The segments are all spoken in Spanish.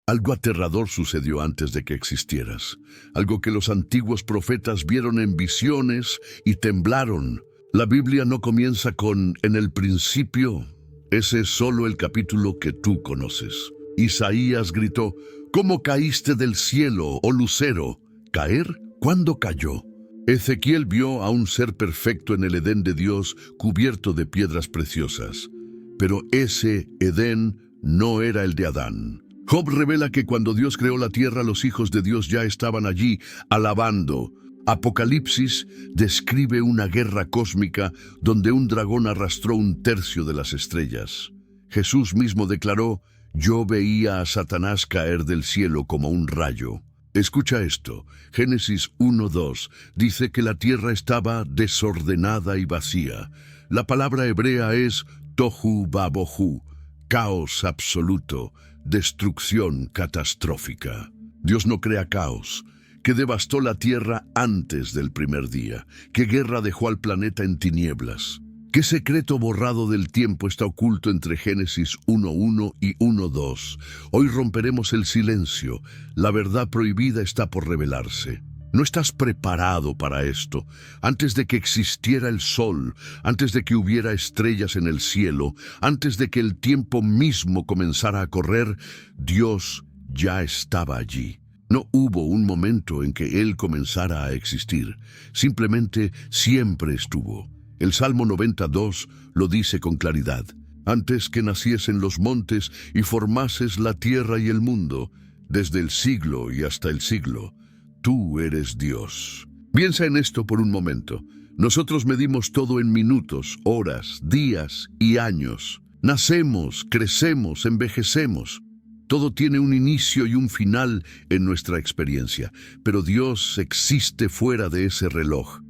Algo aterrador sucedió antes de que existieras, algo que los antiguos profetas vieron en visiones y temblaron. La Biblia no comienza con «en el principio». Ese es solo el capítulo que tú conoces. Isaías gritó: «¿Cómo caíste del cielo, oh lucero?» ¿Caer? ¿Cuándo cayó? Ezequiel vio a un ser perfecto en el Edén de Dios cubierto de piedras preciosas. Pero ese Edén no era el de Adán. Job revela que cuando Dios creó la tierra, los hijos de Dios ya estaban allí, alabando. Apocalipsis describe una guerra cósmica donde un dragón arrastró un tercio de las estrellas. Jesús mismo declaró: «Yo veía a Satanás caer del cielo como un rayo». Escucha esto, Génesis 1:2 dice que la tierra estaba desordenada y vacía. La palabra hebrea es tohu babohu, caos absoluto, destrucción catastrófica. Dios no crea caos, que devastó la tierra antes del primer día, qué guerra dejó al planeta en tinieblas. ¿Qué secreto borrado del tiempo está oculto entre Génesis 1:1 y 1:2? Hoy romperemos el silencio. La verdad prohibida está por revelarse. No estás preparado para esto. Antes de que existiera el sol, antes de que hubiera estrellas en el cielo, antes de que el tiempo mismo comenzara a correr, Dios ya estaba allí. No hubo un momento en que Él comenzara a existir. Simplemente siempre estuvo. El Salmo 92 lo dice con claridad: «Antes que naciesen los montes y formases la tierra y el mundo, desde el siglo y hasta el siglo, tú eres Dios». Piensa en esto por un momento. Nosotros medimos todo en minutos, horas, días y años. Nacemos, crecemos, envejecemos. Todo tiene un inicio y un final en nuestra experiencia, pero Dios existe fuera de ese reloj.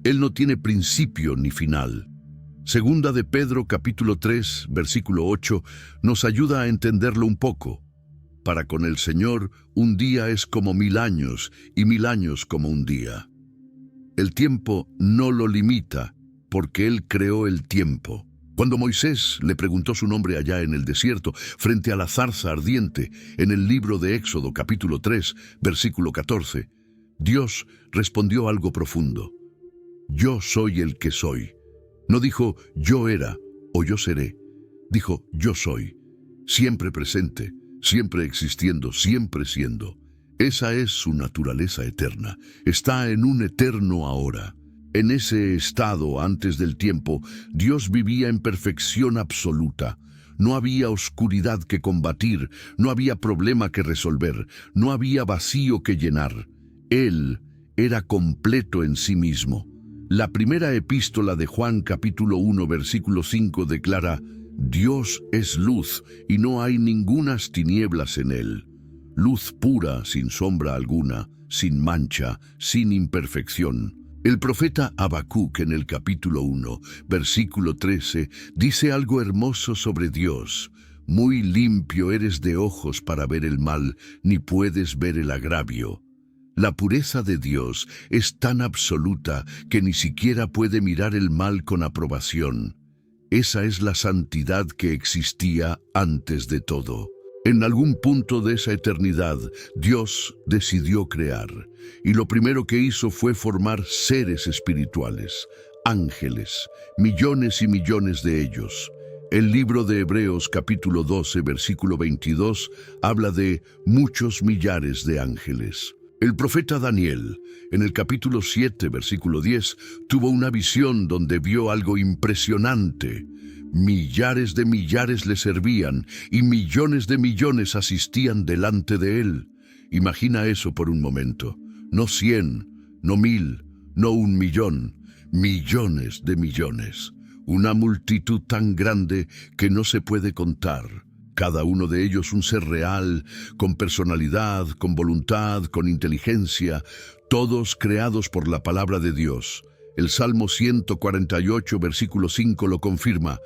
Él no tiene principio ni final. Segunda de Pedro capítulo 3, versículo 8, nos ayuda a entenderlo un poco. Para con el Señor, un día es como 1000 años, y 1000 años como un día. El tiempo no lo limita, porque Él creó el tiempo. Cuando Moisés le preguntó su nombre allá en el desierto, frente a la zarza ardiente, en el libro de Éxodo capítulo 3, versículo 14, Dios respondió algo profundo: «Yo soy el que soy». No dijo «yo era» o «yo seré». Dijo «yo soy», siempre presente, siempre existiendo, siempre siendo. Esa es su naturaleza eterna. Está en un eterno ahora. En ese estado antes del tiempo, Dios vivía en perfección absoluta. No había oscuridad que combatir, no había problema que resolver, no había vacío que llenar. Él era completo en sí mismo. La primera epístola de Juan capítulo 1 versículo 5 declara: «Dios es luz y no hay ningunas tinieblas en él». Luz pura, sin sombra alguna, sin mancha, sin imperfección. El profeta Habacuc en el capítulo 1, versículo 13, dice algo hermoso sobre Dios: «Muy limpio eres de ojos para ver el mal, ni puedes ver el agravio». La pureza de Dios es tan absoluta que ni siquiera puede mirar el mal con aprobación. Esa es la santidad que existía antes de todo. En algún punto de esa eternidad, Dios decidió crear, y lo primero que hizo fue formar seres espirituales, ángeles, millones y millones de ellos. El libro de Hebreos capítulo 12, versículo 22, habla de muchos millares de ángeles. El profeta Daniel, en el capítulo 7, versículo 10, tuvo una visión donde vio algo impresionante. Millares de millares le servían y millones de millones asistían delante de él. Imagina eso por un momento. No 100, no 1000, no 1.000.000, millones de millones. Una multitud tan grande que no se puede contar. Cada uno de ellos un ser real, con personalidad, con voluntad, con inteligencia, todos creados por la palabra de Dios. El Salmo 148, versículo 5 lo confirma: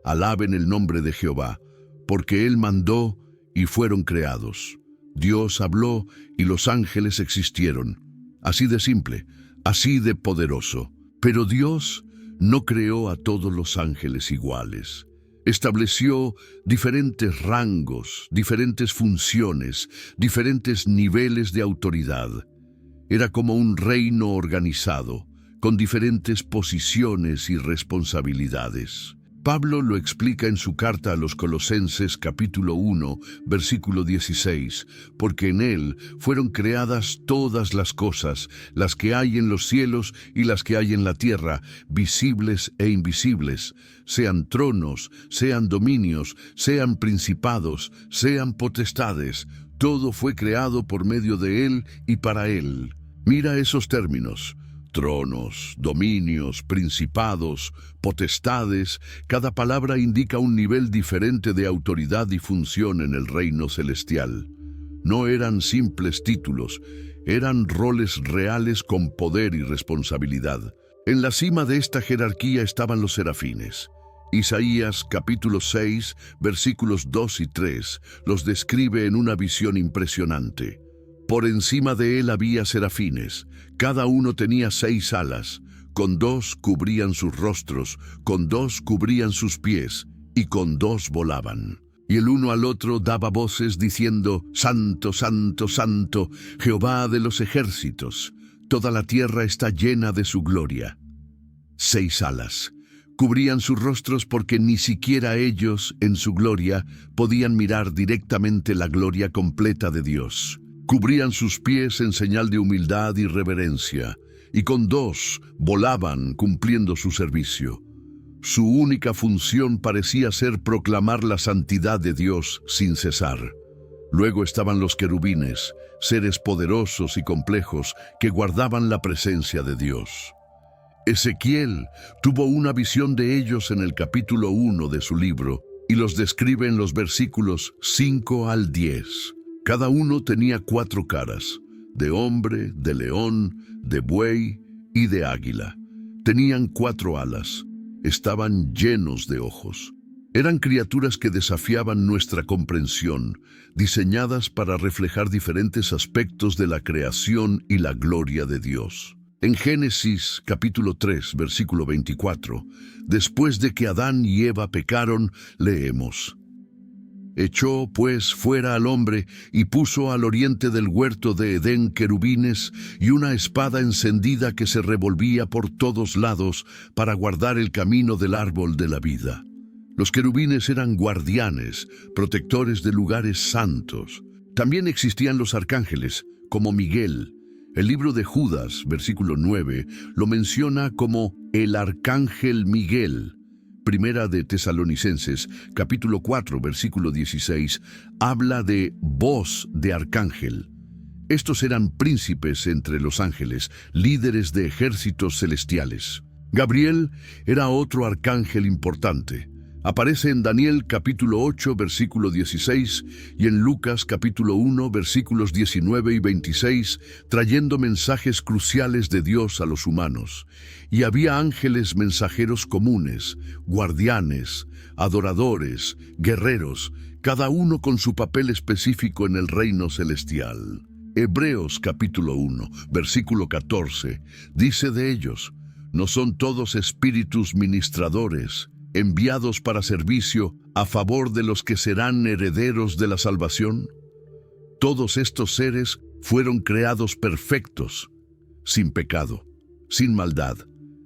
«Alaben el nombre de Jehová, porque Él mandó y fueron creados». Dios habló y los ángeles existieron. Así de simple, así de poderoso. Pero Dios no creó a todos los ángeles iguales. Estableció diferentes rangos, diferentes funciones, diferentes niveles de autoridad. Era como un reino organizado, con diferentes posiciones y responsabilidades. Pablo lo explica en su carta a los Colosenses capítulo 1, versículo 16, porque en él fueron creadas todas las cosas, las que hay en los cielos y las que hay en la tierra, visibles e invisibles, sean tronos, sean dominios, sean principados, sean potestades, todo fue creado por medio de él y para él. Mira esos términos. Tronos, dominios, principados, potestades, cada palabra indica un nivel diferente de autoridad y función en el reino celestial. No eran simples títulos, eran roles reales con poder y responsabilidad. En la cima de esta jerarquía estaban los serafines. Isaías capítulo 6, versículos 2 y 3, los describe en una visión impresionante. Por encima de él había serafines, cada uno tenía 6 alas, con 2 cubrían sus rostros, con 2 cubrían sus pies, y con 2 volaban. Y el uno al otro daba voces diciendo, Santo, Santo, Santo, Jehová de los ejércitos, toda la tierra está llena de su gloria. 6 alas. Cubrían sus rostros porque ni siquiera ellos, en su gloria, podían mirar directamente la gloria completa de Dios. Cubrían sus pies en señal de humildad y reverencia, y con 2 volaban cumpliendo su servicio. Su única función parecía ser proclamar la santidad de Dios sin cesar. Luego estaban los querubines, seres poderosos y complejos que guardaban la presencia de Dios. Ezequiel tuvo una visión de ellos en el capítulo 1 de su libro y los describe en los versículos 5 al 10. Cada uno tenía 4 caras, de hombre, de león, de buey y de águila. Tenían 4 alas, estaban llenos de ojos. Eran criaturas que desafiaban nuestra comprensión, diseñadas para reflejar diferentes aspectos de la creación y la gloria de Dios. En Génesis capítulo 3, versículo 24, después de que Adán y Eva pecaron, leemos: Echó, pues, fuera al hombre y puso al oriente del huerto de Edén querubines y una espada encendida que se revolvía por todos lados para guardar el camino del árbol de la vida. Los querubines eran guardianes, protectores de lugares santos. También existían los arcángeles, como Miguel. El libro de Judas, versículo 9, lo menciona como el arcángel Miguel. Primera de Tesalonicenses, capítulo 4, versículo 16, habla de voz de arcángel. Estos eran príncipes entre los ángeles, líderes de ejércitos celestiales. Gabriel era otro arcángel importante. Aparece en Daniel capítulo 8, versículo 16, y en Lucas capítulo 1, versículos 19 y 26, trayendo mensajes cruciales de Dios a los humanos. Y había ángeles mensajeros comunes, guardianes, adoradores, guerreros, cada uno con su papel específico en el reino celestial. Hebreos capítulo 1, versículo 14, dice de ellos: ¿no son todos espíritus ministradores, enviados para servicio a favor de los que serán herederos de la salvación? Todos estos seres fueron creados perfectos, sin pecado, sin maldad,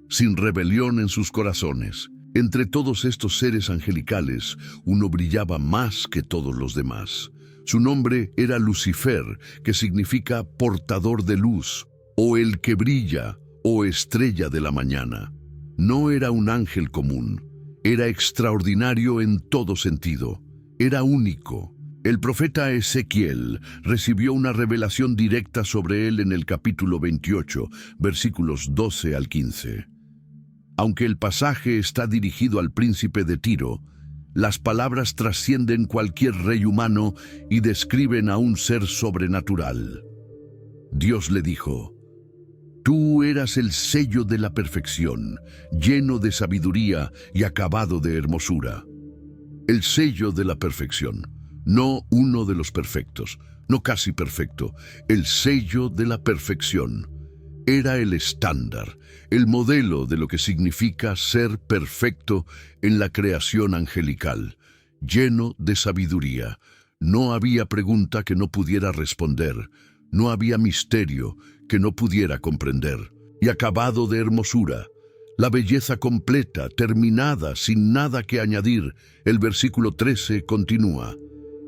sin rebelión en sus corazones. Entre todos estos seres angelicales, uno brillaba más que todos los demás. Su nombre era Lucifer, que significa portador de luz, o el que brilla, o estrella de la mañana. No era un ángel común. Era extraordinario en todo sentido. Era único. El profeta Ezequiel recibió una revelación directa sobre él en el capítulo 28, versículos 12 al 15. Aunque el pasaje está dirigido al príncipe de Tiro, las palabras trascienden cualquier rey humano y describen a un ser sobrenatural. Dios le dijo: Tú eras el sello de la perfección, lleno de sabiduría y acabado de hermosura. El sello de la perfección, no uno de los perfectos, no casi perfecto, el sello de la perfección. Era el estándar, el modelo de lo que significa ser perfecto en la creación angelical, lleno de sabiduría. No había pregunta que no pudiera responder, no había misterio que no pudiera comprender. Y acabado de hermosura, la belleza completa, terminada, sin nada que añadir. El versículo 13 continúa: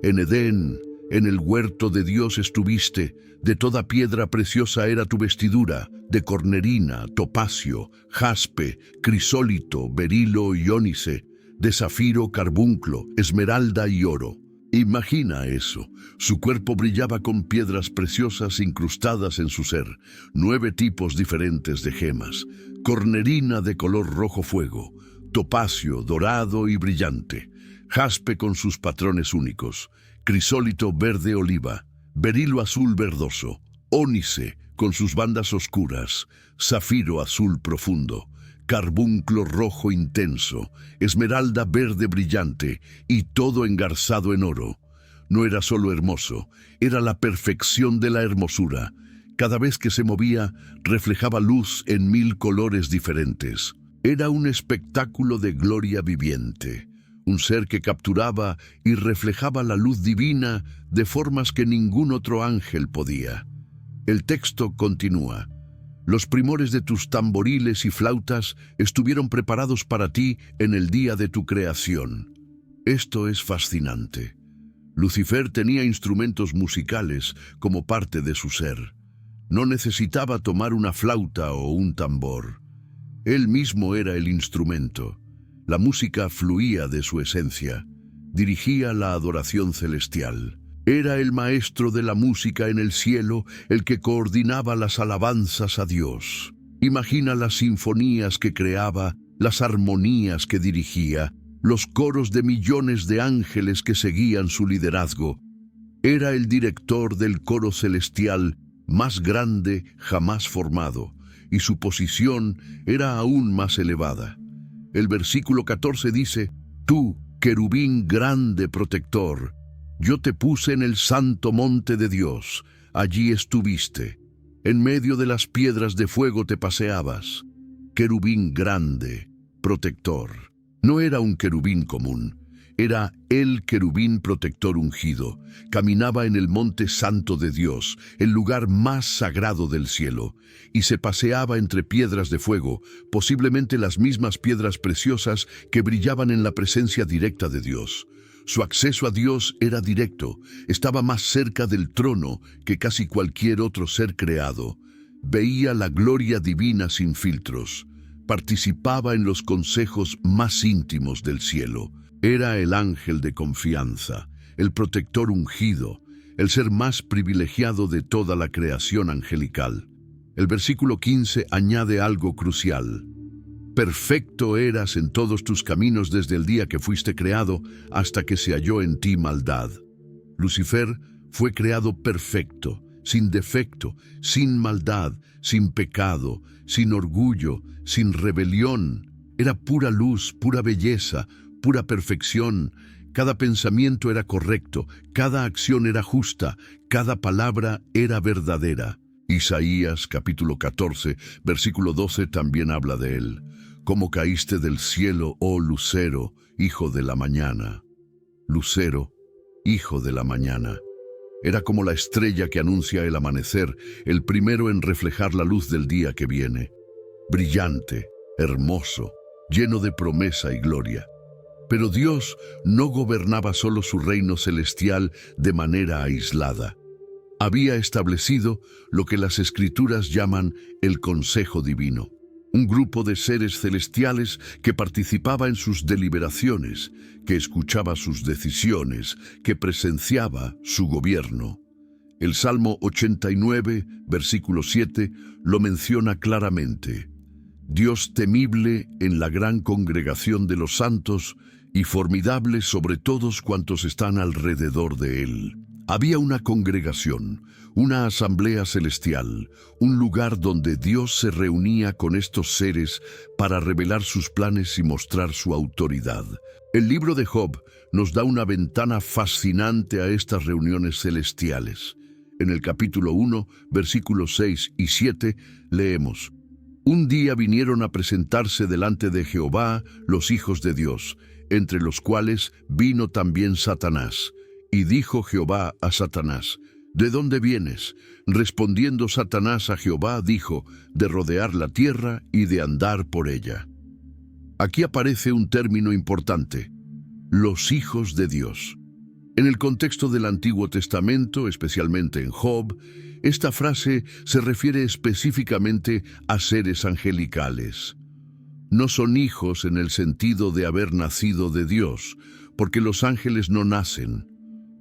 En Edén, en el huerto de Dios estuviste, de toda piedra preciosa era tu vestidura, de cornerina, topacio, jaspe, crisólito, berilo y ónice, de zafiro, carbunclo, esmeralda y oro. Imagina eso. Su cuerpo brillaba con piedras preciosas incrustadas en su ser, 9 tipos diferentes de gemas, cornerina de color rojo fuego, topacio dorado y brillante, jaspe con sus patrones únicos, crisólito verde oliva, berilo azul verdoso, ónice con sus bandas oscuras, zafiro azul profundo, carbunclo rojo intenso, esmeralda verde brillante y todo engarzado en oro. No era solo hermoso, era la perfección de la hermosura. Cada vez que se movía, reflejaba luz en 1000 colores diferentes. Era un espectáculo de gloria viviente, un ser que capturaba y reflejaba la luz divina de formas que ningún otro ángel podía. El texto continúa: Los primores de tus tamboriles y flautas estuvieron preparados para ti en el día de tu creación. Esto es fascinante. Lucifer tenía instrumentos musicales como parte de su ser. No necesitaba tomar una flauta o un tambor. Él mismo era el instrumento. La música fluía de su esencia, dirigía la adoración celestial. Era el maestro de la música en el cielo, el que coordinaba las alabanzas a Dios. Imagina las sinfonías que creaba, las armonías que dirigía, los coros de millones de ángeles que seguían su liderazgo. Era el director del coro celestial más grande jamás formado, y su posición era aún más elevada. El versículo 14 dice: Tú, querubín grande protector, yo te puse en el santo monte de Dios, allí estuviste. En medio de las piedras de fuego te paseabas. Querubín grande, protector. No era un querubín común, era el querubín protector ungido. Caminaba en el monte santo de Dios, el lugar más sagrado del cielo, y se paseaba entre piedras de fuego, posiblemente las mismas piedras preciosas que brillaban en la presencia directa de Dios. Su acceso a Dios era directo, estaba más cerca del trono que casi cualquier otro ser creado. Veía la gloria divina sin filtros. Participaba en los consejos más íntimos del cielo. Era el ángel de confianza, el protector ungido, el ser más privilegiado de toda la creación angelical. El versículo 15 añade algo crucial. Perfecto eras en todos tus caminos desde el día que fuiste creado hasta que se halló en ti maldad. Lucifer fue creado perfecto, sin defecto, sin maldad, sin pecado, sin orgullo, sin rebelión. Era pura luz, pura belleza, pura perfección. Cada pensamiento era correcto, cada acción era justa, cada palabra era verdadera. Isaías capítulo 14, versículo 12 también habla de él. Cómo caíste del cielo, oh lucero, hijo de la mañana. Lucero, hijo de la mañana. Era como la estrella que anuncia el amanecer, el primero en reflejar la luz del día que viene. Brillante, hermoso, lleno de promesa y gloria. Pero Dios no gobernaba solo su reino celestial de manera aislada. Había establecido lo que las Escrituras llaman el Consejo Divino. Un grupo de seres celestiales que participaba en sus deliberaciones, que escuchaba sus decisiones, que presenciaba su gobierno. El Salmo 89, versículo 7, lo menciona claramente. Dios temible en la gran congregación de los santos y formidable sobre todos cuantos están alrededor de él. Había una congregación, una asamblea celestial, un lugar donde Dios se reunía con estos seres para revelar sus planes y mostrar su autoridad. El libro de Job nos da una ventana fascinante a estas reuniones celestiales. en el capítulo 1, versículos 6 y 7, leemos: Un día vinieron a presentarse delante de Jehová los hijos de Dios, entre los cuales vino también Satanás. Y dijo Jehová a Satanás: ¿De dónde vienes? Respondiendo Satanás a Jehová, dijo: De rodear la tierra y de andar por ella. Aquí aparece un término importante: los hijos de Dios. En el contexto del Antiguo Testamento, especialmente en Job, esta frase se refiere específicamente a seres angelicales. No son hijos en el sentido de haber nacido de Dios, porque los ángeles no nacen.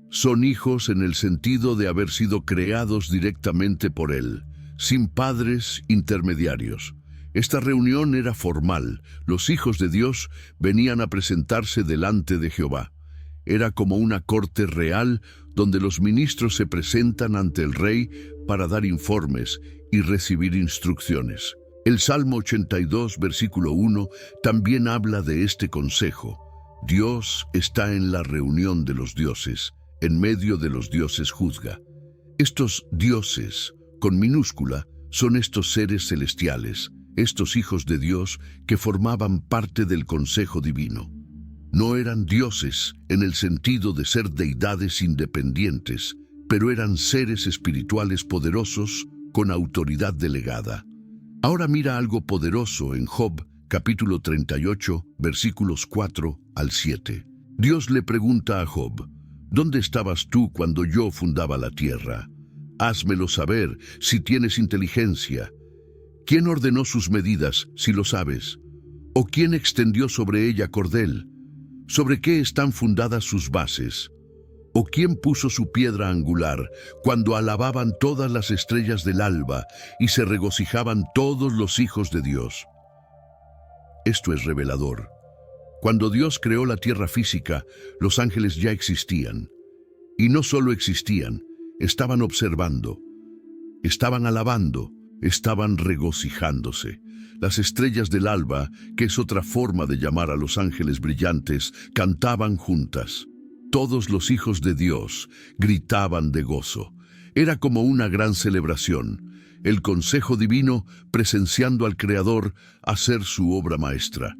Son hijos en el sentido de haber sido creados directamente por Él, sin padres intermediarios. Esta reunión era formal. Los hijos de Dios venían a presentarse delante de Jehová. Era como una corte real donde los ministros se presentan ante el rey para dar informes y recibir instrucciones. El Salmo 82, versículo 1, también habla de este consejo. Dios está en la reunión de los dioses, en medio de los dioses juzga. Estos dioses, con minúscula, son estos seres celestiales, estos hijos de Dios que formaban parte del consejo divino. No eran dioses en el sentido de ser deidades independientes, pero eran seres espirituales poderosos con autoridad delegada. Ahora mira algo poderoso en Job, capítulo 38, versículos 4 al 7. Dios le pregunta a Job: ¿Dónde estabas tú cuando yo fundaba la tierra? Házmelo saber si tienes inteligencia. ¿Quién ordenó sus medidas, si lo sabes? ¿O quién extendió sobre ella cordel? ¿Sobre qué están fundadas sus bases? ¿O quién puso su piedra angular cuando alababan todas las estrellas del alba y se regocijaban todos los hijos de Dios? Esto es revelador. Cuando Dios creó la tierra física, los ángeles ya existían. Y no solo existían, estaban observando, estaban alabando, estaban regocijándose. Las estrellas del alba, que es otra forma de llamar a los ángeles brillantes, cantaban juntas. Todos los hijos de Dios gritaban de gozo. Era como una gran celebración, el consejo divino presenciando al Creador hacer su obra maestra.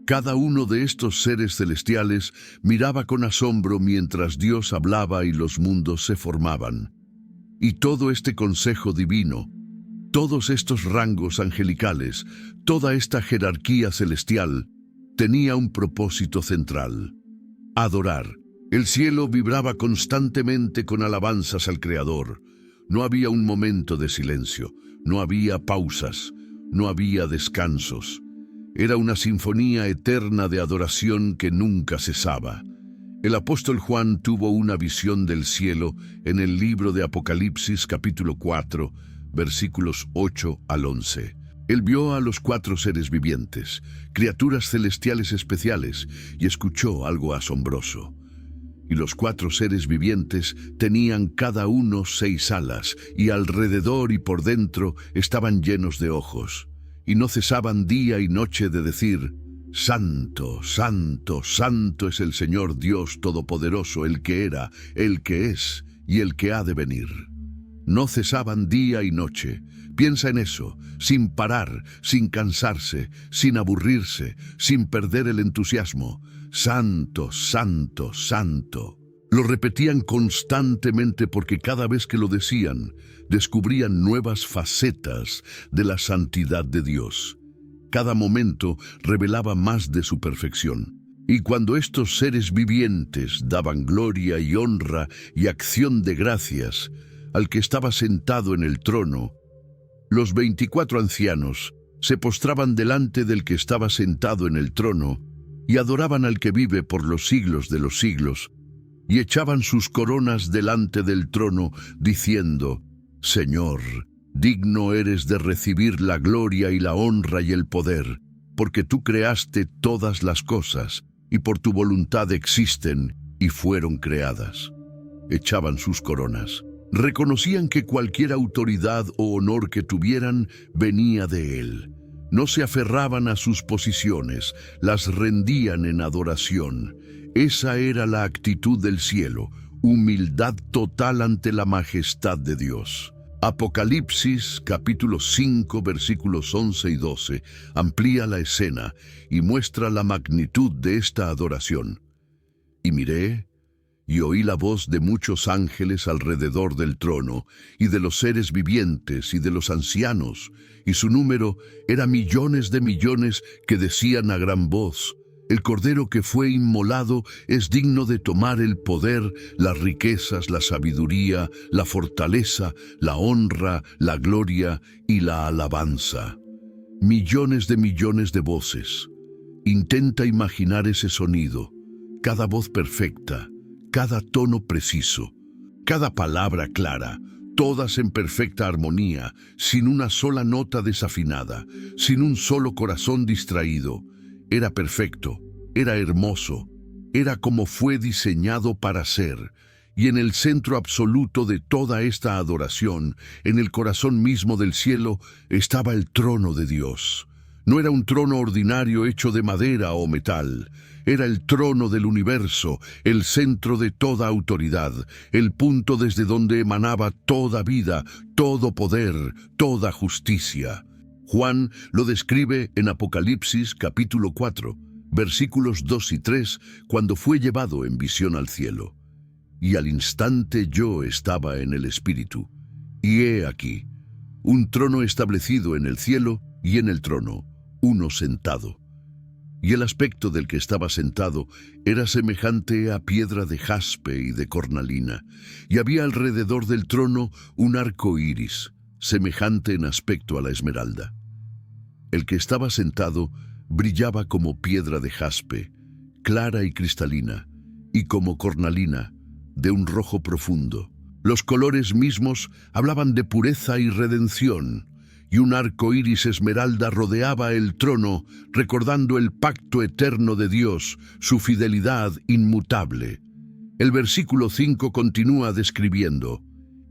Cada uno de estos seres celestiales miraba con asombro mientras Dios hablaba y los mundos se formaban. Y todo este consejo divino, todos estos rangos angelicales, toda esta jerarquía celestial, tenía un propósito central: adorar. El cielo vibraba constantemente con alabanzas al Creador. No había un momento de silencio, no había pausas, no había descansos. Era una sinfonía eterna de adoración que nunca cesaba. El apóstol Juan tuvo una visión del cielo en el libro de Apocalipsis capítulo 4, versículos 8 al 11. Él vio a los 4 seres vivientes, criaturas celestiales especiales, y escuchó algo asombroso. Y los 4 seres vivientes tenían cada uno 6 alas, y alrededor y por dentro estaban llenos de ojos. Y no cesaban día y noche de decir: Santo, santo, santo es el Señor Dios Todopoderoso, el que era, el que es y el que ha de venir. No cesaban día y noche. Piensa en eso, sin parar, sin cansarse, sin aburrirse, sin perder el entusiasmo. Santo, santo, santo. Lo repetían constantemente porque cada vez que lo decían, descubrían nuevas facetas de la santidad de Dios. Cada momento revelaba más de su perfección. Y cuando estos seres vivientes daban gloria y honra y acción de gracias al que estaba sentado en el trono, los 24 ancianos se postraban delante del que estaba sentado en el trono y adoraban al que vive por los siglos de los siglos, y echaban sus coronas delante del trono, diciendo: Señor, digno eres de recibir la gloria y la honra y el poder, porque tú creaste todas las cosas, y por tu voluntad existen y fueron creadas. Echaban sus coronas. Reconocían que cualquier autoridad o honor que tuvieran venía de Él. No se aferraban a sus posiciones, las rendían en adoración. Esa era la actitud del cielo, humildad total ante la majestad de Dios. Apocalipsis capítulo 5 versículos 11 y 12 amplía la escena y muestra la magnitud de esta adoración. Y miré, y oí la voz de muchos ángeles alrededor del trono, y de los seres vivientes y de los ancianos, y su número era millones de millones, que decían a gran voz: el Cordero que fue inmolado es digno de tomar el poder, las riquezas, la sabiduría, la fortaleza, la honra, la gloria y la alabanza. Millones de voces. Intenta imaginar ese sonido, cada voz perfecta, cada tono preciso, cada palabra clara, todas en perfecta armonía, sin una sola nota desafinada, sin un solo corazón distraído. Era perfecto, era hermoso, era como fue diseñado para ser. Y en el centro absoluto de toda esta adoración, en el corazón mismo del cielo, estaba el trono de Dios. No era un trono ordinario hecho de madera o metal. Era el trono del universo, el centro de toda autoridad, el punto desde donde emanaba toda vida, todo poder, toda justicia. Juan lo describe en Apocalipsis capítulo 4, versículos 2 y 3, cuando fue llevado en visión al cielo. Y al instante yo estaba en el Espíritu, y he aquí, un trono establecido en el cielo y en el trono, uno sentado. Y el aspecto del que estaba sentado era semejante a piedra de jaspe y de cornalina, y había alrededor del trono un arco iris, semejante en aspecto a la esmeralda. El que estaba sentado brillaba como piedra de jaspe, clara y cristalina, y como cornalina, de un rojo profundo. Los colores mismos hablaban de pureza y redención, y un arco iris esmeralda rodeaba el trono, recordando el pacto eterno de Dios, su fidelidad inmutable. El versículo 5 continúa describiendo: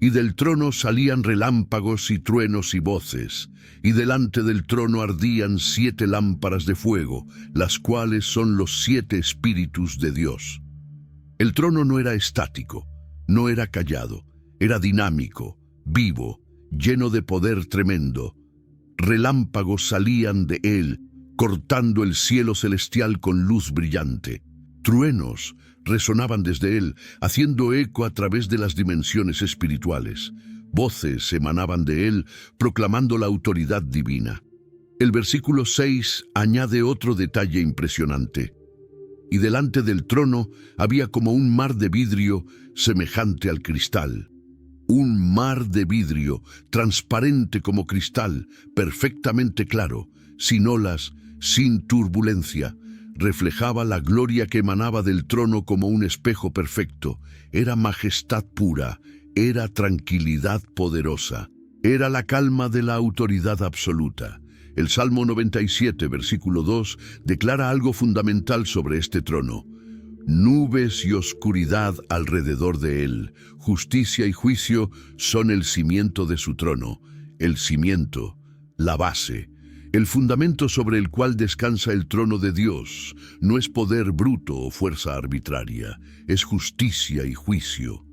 y del trono salían relámpagos y truenos y voces, y delante del trono ardían 7 lámparas de fuego, las cuales son los 7 espíritus de Dios. El trono no era estático, no era callado, era dinámico, vivo, lleno de poder tremendo. Relámpagos salían de él, cortando el cielo celestial con luz brillante. Truenos resonaban desde él, haciendo eco a través de las dimensiones espirituales. Voces emanaban de él, proclamando la autoridad divina. El versículo 6 añade otro detalle impresionante. Y delante del trono había como un mar de vidrio semejante al cristal. Un mar de vidrio, transparente como cristal, perfectamente claro, sin olas, sin turbulencia. Reflejaba la gloria que emanaba del trono como un espejo perfecto. Era majestad pura, era tranquilidad poderosa, era la calma de la autoridad absoluta. El Salmo 97, versículo 2, declara algo fundamental sobre este trono. Nubes y oscuridad alrededor de él, justicia y juicio son el cimiento de su trono, el cimiento, la base. El fundamento sobre el cual descansa el trono de Dios no es poder bruto o fuerza arbitraria, es justicia y juicio.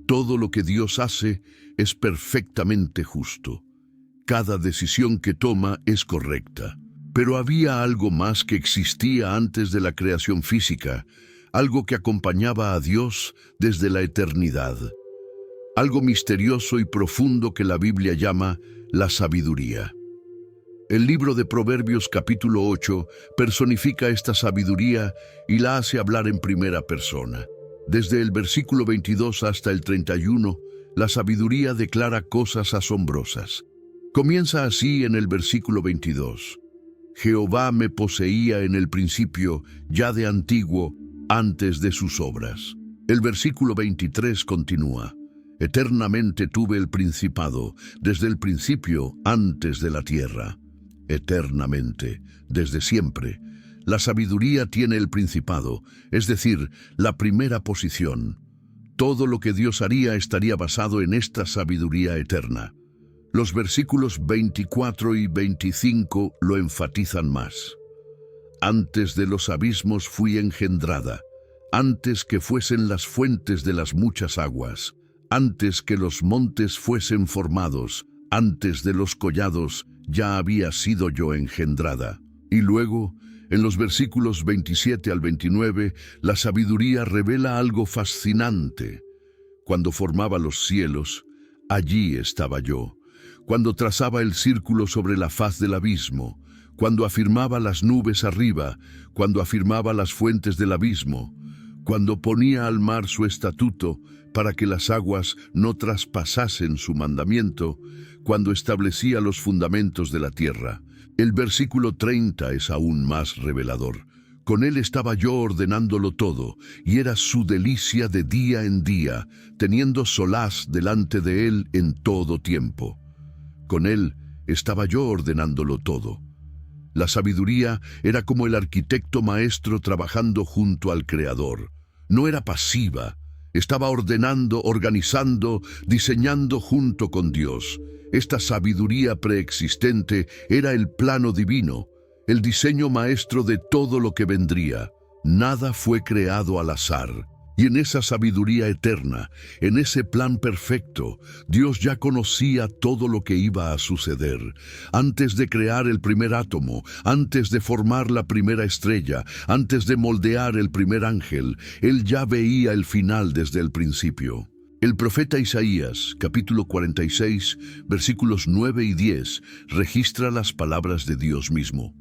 Todo lo que Dios hace es perfectamente justo. Cada decisión que toma es correcta. Pero había algo más que existía antes de la creación física, algo que acompañaba a Dios desde la eternidad. Algo misterioso y profundo que la Biblia llama la sabiduría. El libro de Proverbios capítulo 8 personifica esta sabiduría y la hace hablar en primera persona. Desde el versículo 22 hasta el 31, la sabiduría declara cosas asombrosas. Comienza así en el versículo 22. Jehová me poseía en el principio, ya de antiguo, antes de sus obras. El versículo 23 continúa. Eternamente tuve el principado, desde el principio, antes de la tierra. Eternamente, desde siempre. La sabiduría tiene el principado, es decir, la primera posición. Todo lo que Dios haría estaría basado en esta sabiduría eterna. Los versículos 24 y 25 lo enfatizan más. Antes de los abismos fui engendrada, antes que fuesen las fuentes de las muchas aguas, antes que los montes fuesen formados, antes de los collados, ya había sido yo engendrada. Y luego, en los versículos 27 al 29, la sabiduría revela algo fascinante. Cuando formaba los cielos, allí estaba yo. Cuando trazaba el círculo sobre la faz del abismo, cuando afirmaba las nubes arriba, cuando afirmaba las fuentes del abismo, cuando ponía al mar su estatuto para que las aguas no traspasasen su mandamiento, cuando establecía los fundamentos de la tierra. El versículo 30 es aún más revelador. Con él estaba yo ordenándolo todo, y era su delicia de día en día, teniendo solaz delante de él en todo tiempo. Con él estaba yo ordenándolo todo. La sabiduría era como el arquitecto maestro trabajando junto al Creador. No era pasiva, estaba ordenando, organizando, diseñando junto con Dios. Esta sabiduría preexistente era el plano divino, el diseño maestro de todo lo que vendría. Nada fue creado al azar. Y en esa sabiduría eterna, en ese plan perfecto, Dios ya conocía todo lo que iba a suceder. Antes de crear el primer átomo, antes de formar la primera estrella, antes de moldear el primer ángel, Él ya veía el final desde el principio. El profeta Isaías, capítulo 46, versículos 9 y 10, registra las palabras de Dios mismo.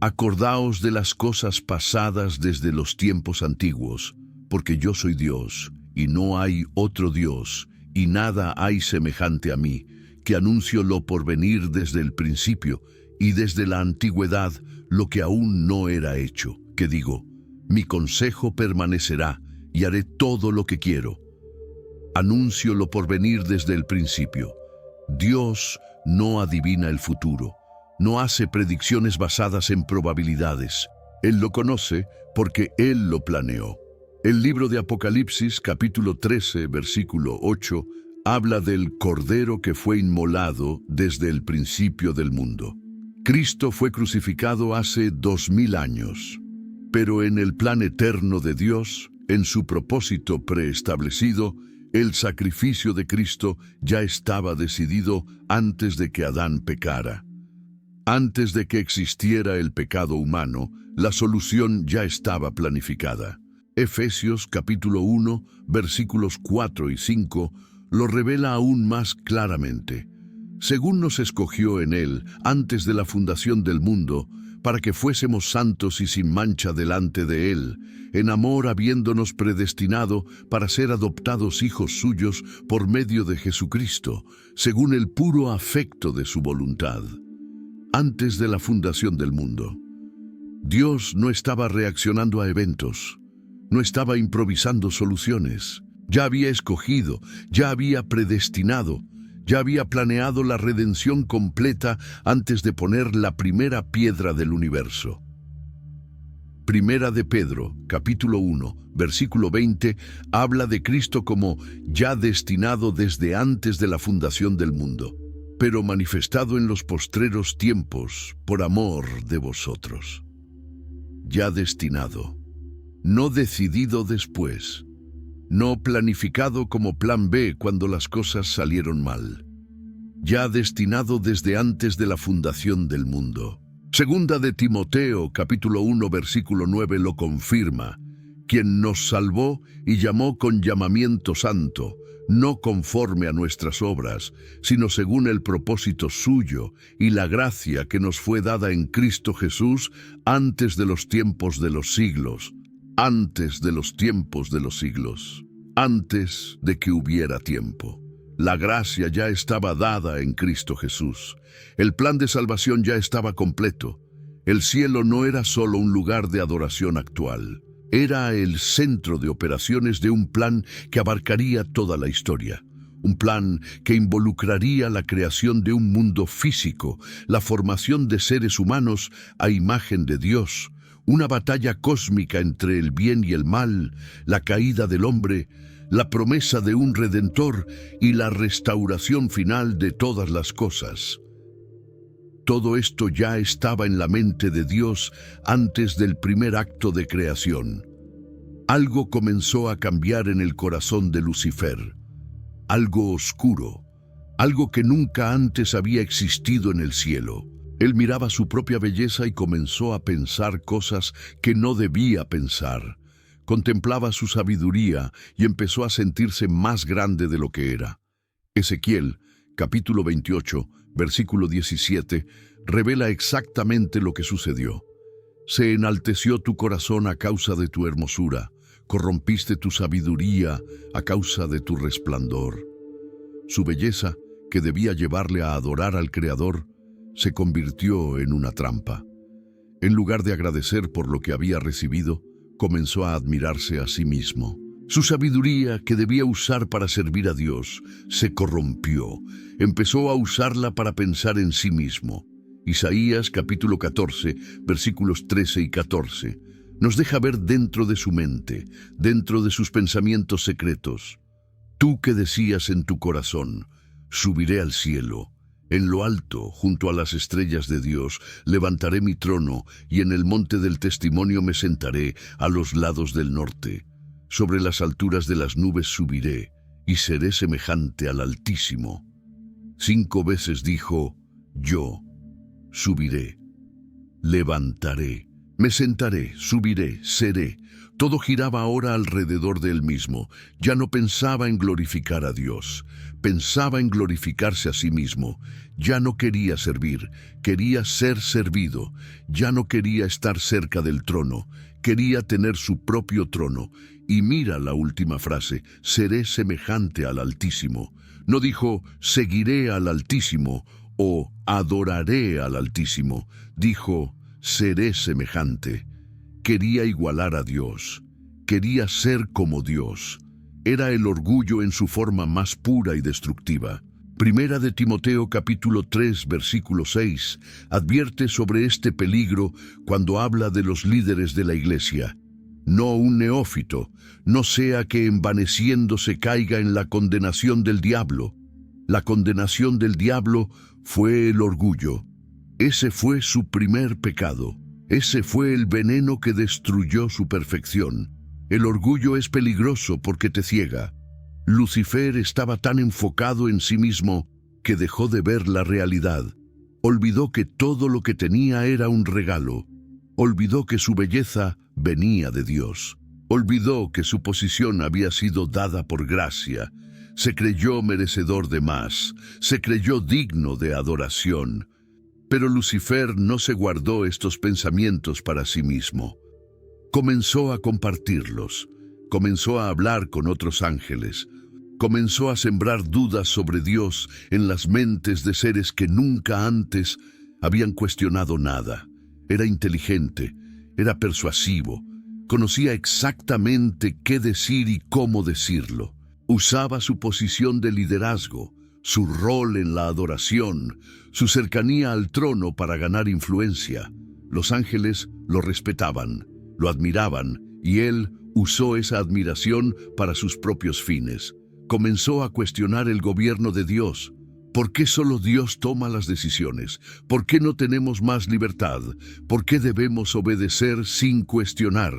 Acordaos de las cosas pasadas desde los tiempos antiguos, porque yo soy Dios, y no hay otro Dios, y nada hay semejante a mí, que anuncio lo por venir desde el principio, y desde la antigüedad lo que aún no era hecho, que digo, mi consejo permanecerá, y haré todo lo que quiero. Anuncio lo por venir desde el principio. Dios no adivina el futuro, no hace predicciones basadas en probabilidades. Él lo conoce porque Él lo planeó. El libro de Apocalipsis, capítulo 13, versículo 8, habla del Cordero que fue inmolado desde el principio del mundo. Cristo fue crucificado hace 2000 años, pero en el plan eterno de Dios, en su propósito preestablecido, el sacrificio de Cristo ya estaba decidido antes de que Adán pecara. Antes de que existiera el pecado humano, la solución ya estaba planificada. Efesios capítulo 1, versículos 4 y 5, lo revela aún más claramente. Según nos escogió en Él, antes de la fundación del mundo, para que fuésemos santos y sin mancha delante de Él, en amor habiéndonos predestinado para ser adoptados hijos suyos por medio de Jesucristo, según el puro afecto de su voluntad. Antes de la fundación del mundo, Dios no estaba reaccionando a eventos, no estaba improvisando soluciones. Ya había escogido, ya había predestinado, ya había planeado la redención completa antes de poner la primera piedra del universo. Primera de Pedro, capítulo 1, versículo 20, habla de Cristo como ya destinado desde antes de la fundación del mundo, pero manifestado en los postreros tiempos por amor de vosotros. Ya destinado. No decidido después, no planificado como plan B cuando las cosas salieron mal, ya destinado desde antes de la fundación del mundo. Segunda de Timoteo, capítulo 1, versículo 9 lo confirma, quien nos salvó y llamó con llamamiento santo, no conforme a nuestras obras, sino según el propósito suyo y la gracia que nos fue dada en Cristo Jesús antes de los tiempos de los siglos, antes de los tiempos de los siglos, antes de que hubiera tiempo. La gracia ya estaba dada en Cristo Jesús. El plan de salvación ya estaba completo. El cielo no era solo un lugar de adoración actual. Era el centro de operaciones de un plan que abarcaría toda la historia. Un plan que involucraría la creación de un mundo físico, la formación de seres humanos a imagen de Dios, una batalla cósmica entre el bien y el mal, la caída del hombre, la promesa de un redentor y la restauración final de todas las cosas. Todo esto ya estaba en la mente de Dios antes del primer acto de creación. Algo comenzó a cambiar en el corazón de Lucifer, algo oscuro, algo que nunca antes había existido en el cielo. Él miraba su propia belleza y comenzó a pensar cosas que no debía pensar. Contemplaba su sabiduría y empezó a sentirse más grande de lo que era. Ezequiel, capítulo 28, versículo 17, revela exactamente lo que sucedió. Se enalteció tu corazón a causa de tu hermosura, corrompiste tu sabiduría a causa de tu resplandor. Su belleza, que debía llevarle a adorar al Creador, se convirtió en una trampa. En lugar de agradecer por lo que había recibido, comenzó a admirarse a sí mismo. Su sabiduría, que debía usar para servir a Dios, se corrompió. Empezó a usarla para pensar en sí mismo. Isaías capítulo 14, versículos 13 y 14, nos deja ver dentro de su mente, dentro de sus pensamientos secretos. Tú que decías en tu corazón, subiré al cielo. En lo alto, junto a las estrellas de Dios, levantaré mi trono, y en el monte del testimonio me sentaré a los lados del norte. Sobre las alturas de las nubes subiré, y seré semejante al Altísimo. 5 veces dijo, yo subiré, levantaré, me sentaré, subiré, seré. Todo giraba ahora alrededor de él mismo. Ya no pensaba en glorificar a Dios, pensaba en glorificarse a sí mismo. Ya no quería servir, quería ser servido. Ya no quería estar cerca del trono, quería tener su propio trono. Y mira la última frase, seré semejante al Altísimo. No dijo, seguiré al Altísimo o adoraré al Altísimo. Dijo, seré semejante. Quería igualar a Dios, quería ser como Dios. Era el orgullo en su forma más pura y destructiva. Primera de Timoteo capítulo 3, versículo 6, advierte sobre este peligro cuando habla de los líderes de la iglesia. No un neófito, no sea que envaneciéndose caiga en la condenación del diablo. La condenación del diablo fue el orgullo. Ese fue su primer pecado. Ese fue el veneno que destruyó su perfección. El orgullo es peligroso porque te ciega. Lucifer estaba tan enfocado en sí mismo que dejó de ver la realidad. Olvidó que todo lo que tenía era un regalo. Olvidó que su belleza venía de Dios. Olvidó que su posición había sido dada por gracia. Se creyó merecedor de más. Se creyó digno de adoración. Pero Lucifer no se guardó estos pensamientos para sí mismo. Comenzó a compartirlos, comenzó a hablar con otros ángeles, comenzó a sembrar dudas sobre Dios en las mentes de seres que nunca antes habían cuestionado nada. Era inteligente, era persuasivo, conocía exactamente qué decir y cómo decirlo. Usaba su posición de liderazgo, su rol en la adoración, su cercanía al trono para ganar influencia. Los ángeles lo respetaban, lo admiraban, y él usó esa admiración para sus propios fines. Comenzó a cuestionar el gobierno de Dios. ¿Por qué solo Dios toma las decisiones? ¿Por qué no tenemos más libertad? ¿Por qué debemos obedecer sin cuestionar?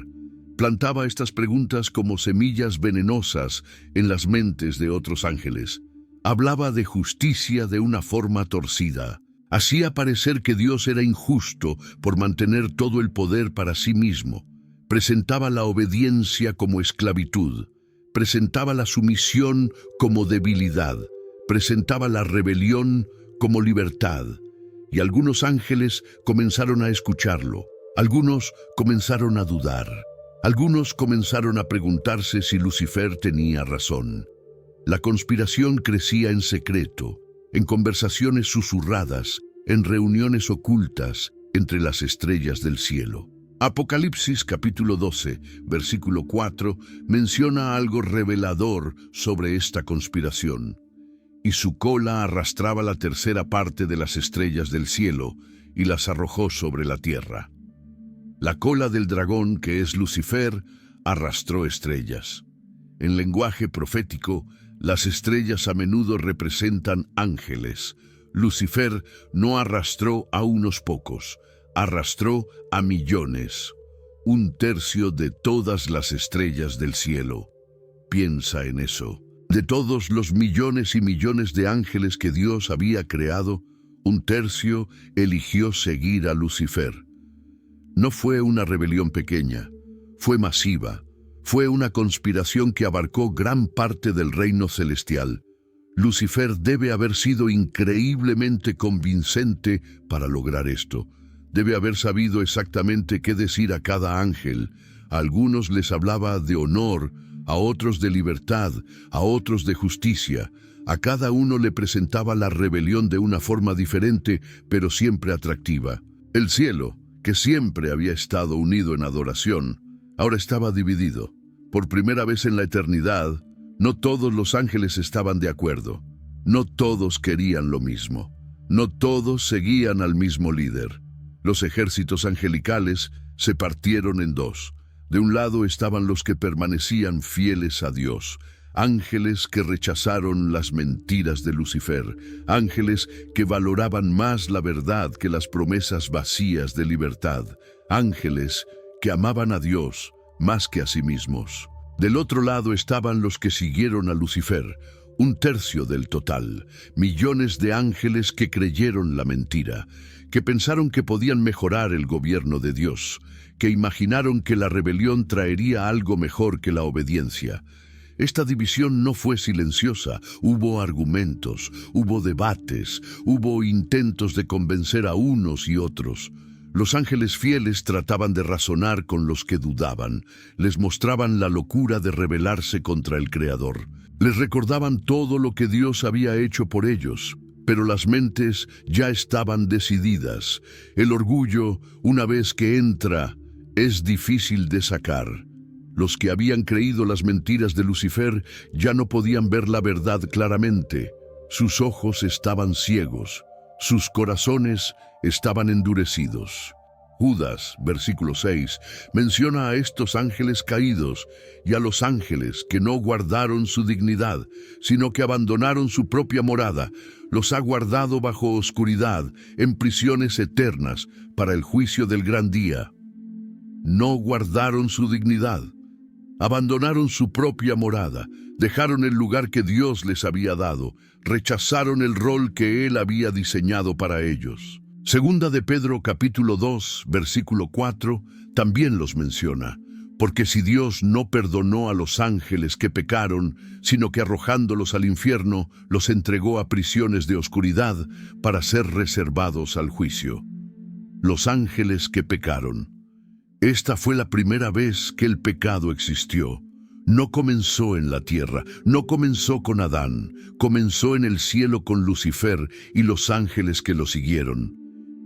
Plantaba estas preguntas como semillas venenosas en las mentes de otros ángeles. Hablaba de justicia de una forma torcida. Hacía parecer que Dios era injusto por mantener todo el poder para sí mismo. Presentaba la obediencia como esclavitud. Presentaba la sumisión como debilidad. Presentaba la rebelión como libertad. Y algunos ángeles comenzaron a escucharlo. Algunos comenzaron a dudar. Algunos comenzaron a preguntarse si Lucifer tenía razón. La conspiración crecía en secreto, en conversaciones susurradas, en reuniones ocultas entre las estrellas del cielo. Apocalipsis capítulo 12, versículo 4, menciona algo revelador sobre esta conspiración. Y su cola arrastraba la tercera parte de las estrellas del cielo y las arrojó sobre la tierra. La cola del dragón, que es Lucifer, arrastró estrellas. En lenguaje profético, las estrellas a menudo representan ángeles. Lucifer no arrastró a unos pocos, arrastró a millones. un tercio de todas las estrellas del cielo. Piensa en eso. De todos los millones y millones de ángeles que Dios había creado, un tercio eligió seguir a Lucifer. No fue una rebelión pequeña, fue masiva. Fue una conspiración que abarcó gran parte del reino celestial. Lucifer debe haber sido increíblemente convincente para lograr esto. Debe haber sabido exactamente qué decir a cada ángel. A algunos les hablaba de honor, a otros de libertad, a otros de justicia. A cada uno le presentaba la rebelión de una forma diferente, pero siempre atractiva. El cielo, que siempre había estado unido en adoración, ahora estaba dividido. Por primera vez en la eternidad, no todos los ángeles estaban de acuerdo. No todos querían lo mismo. No todos seguían al mismo líder. Los ejércitos angelicales se partieron en dos. De un lado estaban los que permanecían fieles a Dios, ángeles que rechazaron las mentiras de Lucifer, ángeles que valoraban más la verdad que las promesas vacías de libertad, ángeles que amaban a Dios más que a sí mismos. Del otro lado estaban los que siguieron a Lucifer, un tercio del total, millones de ángeles que creyeron la mentira, que pensaron que podían mejorar el gobierno de Dios, que imaginaron que la rebelión traería algo mejor que la obediencia. Esta división no fue silenciosa, hubo argumentos, hubo debates, hubo intentos de convencer a unos y otros. Los ángeles fieles trataban de razonar con los que dudaban, les mostraban la locura de rebelarse contra el Creador. Les recordaban todo lo que Dios había hecho por ellos, pero las mentes ya estaban decididas. El orgullo, una vez que entra, es difícil de sacar. Los que habían creído las mentiras de Lucifer ya no podían ver la verdad claramente. Sus ojos estaban ciegos, sus corazones estaban endurecidos. Judas, versículo 6, menciona a estos ángeles caídos y a los ángeles que no guardaron su dignidad, sino que abandonaron su propia morada. Los ha guardado bajo oscuridad, en prisiones eternas, para el juicio del gran día. No guardaron su dignidad. Abandonaron su propia morada, dejaron el lugar que Dios les había dado, rechazaron el rol que Él había diseñado para ellos. Segunda de Pedro capítulo 2, versículo 4, también los menciona. Porque si Dios no perdonó a los ángeles que pecaron, sino que arrojándolos al infierno, los entregó a prisiones de oscuridad para ser reservados al juicio. Los ángeles que pecaron. Esta fue la primera vez que el pecado existió. No comenzó en la tierra, no comenzó con Adán, comenzó en el cielo con Lucifer y los ángeles que lo siguieron.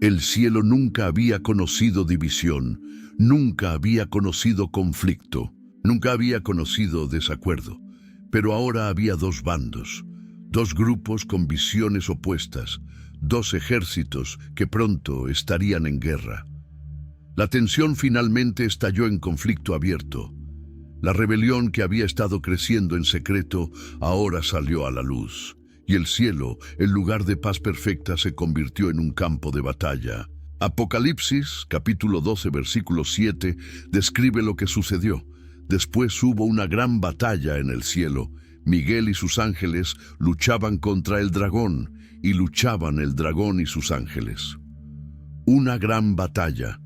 El cielo nunca había conocido división, nunca había conocido conflicto, nunca había conocido desacuerdo. Pero ahora había dos bandos, dos grupos con visiones opuestas, dos ejércitos que pronto estarían en guerra. La tensión finalmente estalló en conflicto abierto. La rebelión que había estado creciendo en secreto ahora salió a la luz, y el cielo, el lugar de paz perfecta, se convirtió en un campo de batalla. Apocalipsis, capítulo 12, versículo 7, describe lo que sucedió. Después hubo una gran batalla en el cielo. Miguel y sus ángeles luchaban contra el dragón, y luchaban el dragón y sus ángeles. Una gran batalla.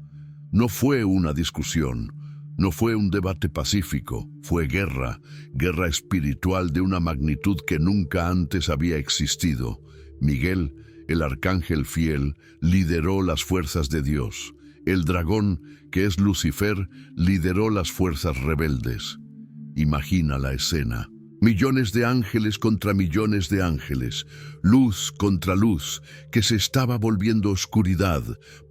No fue una discusión, no fue un debate pacífico, fue guerra, guerra espiritual de una magnitud que nunca antes había existido. Miguel, el arcángel fiel, lideró las fuerzas de Dios. El dragón, que es Lucifer, lideró las fuerzas rebeldes. Imagina la escena. Millones de ángeles contra millones de ángeles, luz contra luz, que se estaba volviendo oscuridad,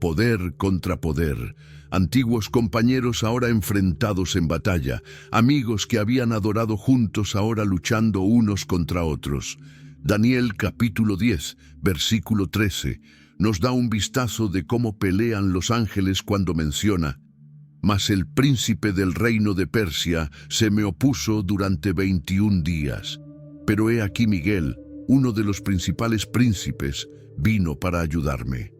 poder contra poder, antiguos compañeros ahora enfrentados en batalla, amigos que habían adorado juntos ahora luchando unos contra otros. Daniel capítulo 10, versículo 13, nos da un vistazo de cómo pelean los ángeles cuando menciona: mas el príncipe del reino de Persia se me opuso durante 21 días. Pero he aquí Miguel, uno de los principales príncipes, vino para ayudarme.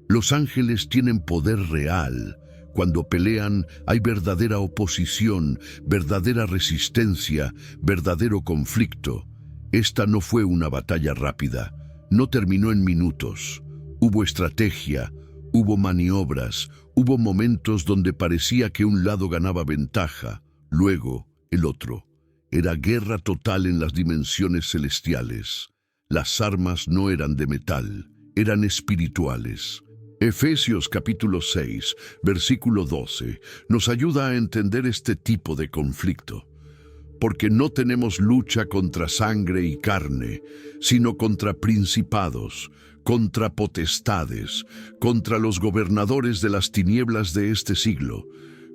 Los ángeles tienen poder real. Cuando pelean hay verdadera oposición, verdadera resistencia, verdadero conflicto. Esta no fue una batalla rápida, no terminó en minutos. Hubo estrategia, hubo maniobras, hubo momentos donde parecía que un lado ganaba ventaja, luego el otro. Era guerra total en las dimensiones celestiales. Las armas no eran de metal, eran espirituales. Efesios capítulo 6, versículo 12, nos ayuda a entender este tipo de conflicto. Porque no tenemos lucha contra sangre y carne, sino contra principados, contra potestades, contra los gobernadores de las tinieblas de este siglo,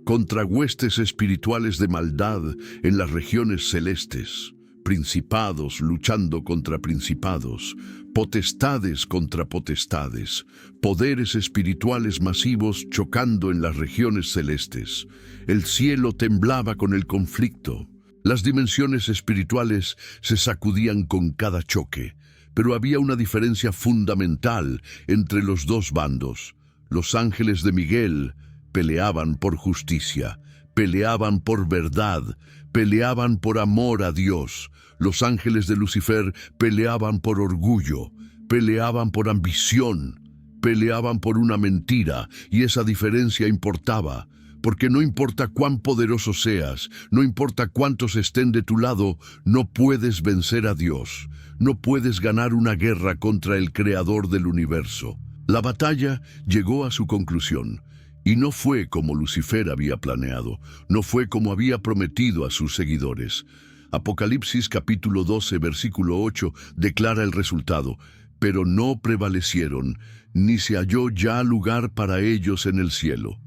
contra huestes espirituales de maldad en las regiones celestes. Principados luchando contra principados, potestades contra potestades, poderes espirituales masivos chocando en las regiones celestes. El cielo temblaba con el conflicto. Las dimensiones espirituales se sacudían con cada choque, pero había una diferencia fundamental entre los dos bandos. Los ángeles de Miguel peleaban por justicia, peleaban por verdad, peleaban por amor a Dios. Los ángeles de Lucifer peleaban por orgullo, peleaban por ambición, peleaban por una mentira, y esa diferencia importaba, porque no importa cuán poderoso seas, no importa cuántos estén de tu lado, no puedes vencer a Dios, no puedes ganar una guerra contra el Creador del universo. La batalla llegó a su conclusión. Y no fue como Lucifer había planeado, no fue como había prometido a sus seguidores. Apocalipsis capítulo 12, versículo 8 declara el resultado: pero no prevalecieron, ni se halló ya lugar para ellos en el cielo.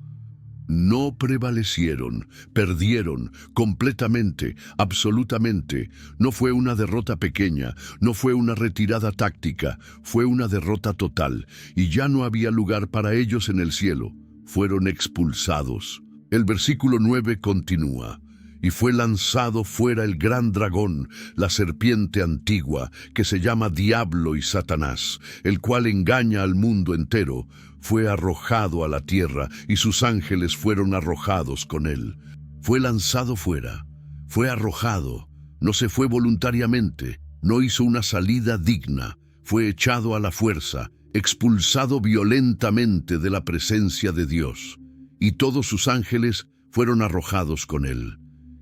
No prevalecieron, perdieron completamente, absolutamente. No fue una derrota pequeña, no fue una retirada táctica, fue una derrota total, y ya no había lugar para ellos en el cielo. Fueron expulsados. El versículo 9 continúa: y fue lanzado fuera el gran dragón, la serpiente antigua, que se llama Diablo y Satanás, el cual engaña al mundo entero. Fue arrojado a la tierra, y sus ángeles fueron arrojados con él. Fue lanzado fuera, fue arrojado, no se fue voluntariamente, no hizo una salida digna, fue echado a la fuerza, expulsado violentamente de la presencia de Dios, y todos sus ángeles fueron arrojados con él.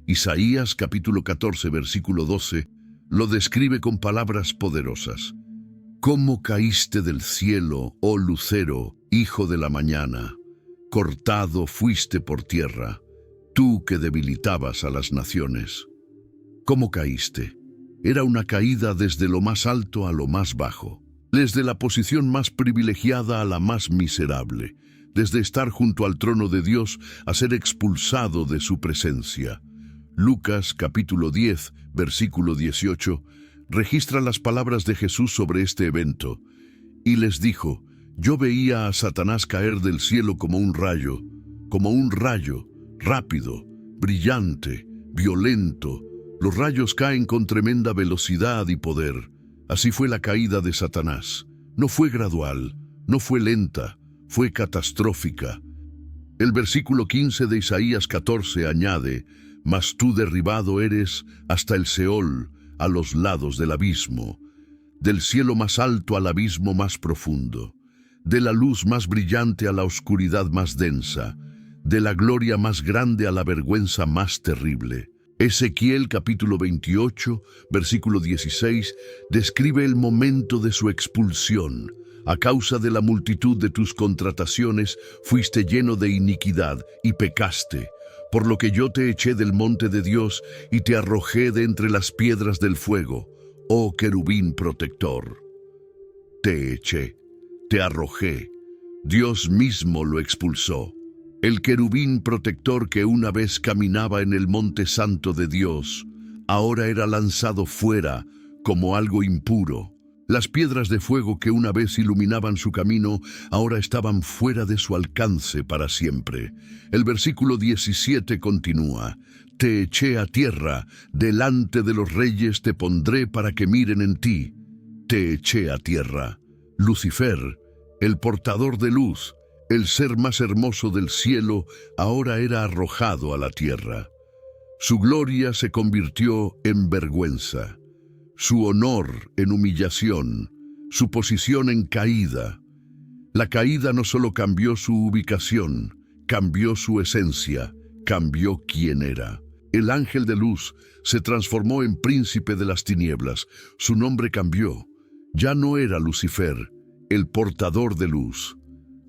Isaías capítulo 14, versículo 12, lo describe con palabras poderosas. ¿Cómo caíste del cielo, oh lucero, hijo de la mañana? Cortado fuiste por tierra, tú que debilitabas a las naciones. ¿Cómo caíste? Era una caída desde lo más alto a lo más bajo. Desde la posición más privilegiada a la más miserable, desde estar junto al trono de Dios a ser expulsado de su presencia. Lucas capítulo 10, versículo 18, registra las palabras de Jesús sobre este evento. Y les dijo: yo veía a Satanás caer del cielo como un rayo, rápido, brillante, violento. Los rayos caen con tremenda velocidad y poder. Así fue la caída de Satanás. No fue gradual, no fue lenta, fue catastrófica. El versículo 15 de Isaías 14 añade: mas tú derribado eres hasta el Seol, a los lados del abismo, del cielo más alto al abismo más profundo, de la luz más brillante a la oscuridad más densa, de la gloria más grande a la vergüenza más terrible. Ezequiel capítulo 28, versículo 16, describe el momento de su expulsión. A causa de la multitud de tus contrataciones, fuiste lleno de iniquidad y pecaste, por lo que yo te eché del monte de Dios y te arrojé de entre las piedras del fuego, oh querubín protector. Te eché, te arrojé. Dios mismo lo expulsó. El querubín protector que una vez caminaba en el monte santo de Dios, ahora era lanzado fuera como algo impuro. Las piedras de fuego que una vez iluminaban su camino, ahora estaban fuera de su alcance para siempre. El versículo 17 continúa: te eché a tierra, delante de los reyes te pondré para que miren en ti. Te eché a tierra. Lucifer, el portador de luz, El ser más hermoso del cielo ahora era arrojado a la tierra. Su gloria se convirtió en vergüenza, su honor en humillación, su posición en caída. La caída no solo cambió su ubicación, cambió su esencia, cambió quién era. El ángel de luz se transformó en príncipe de las tinieblas. Su nombre cambió. Ya no era Lucifer, el portador de luz.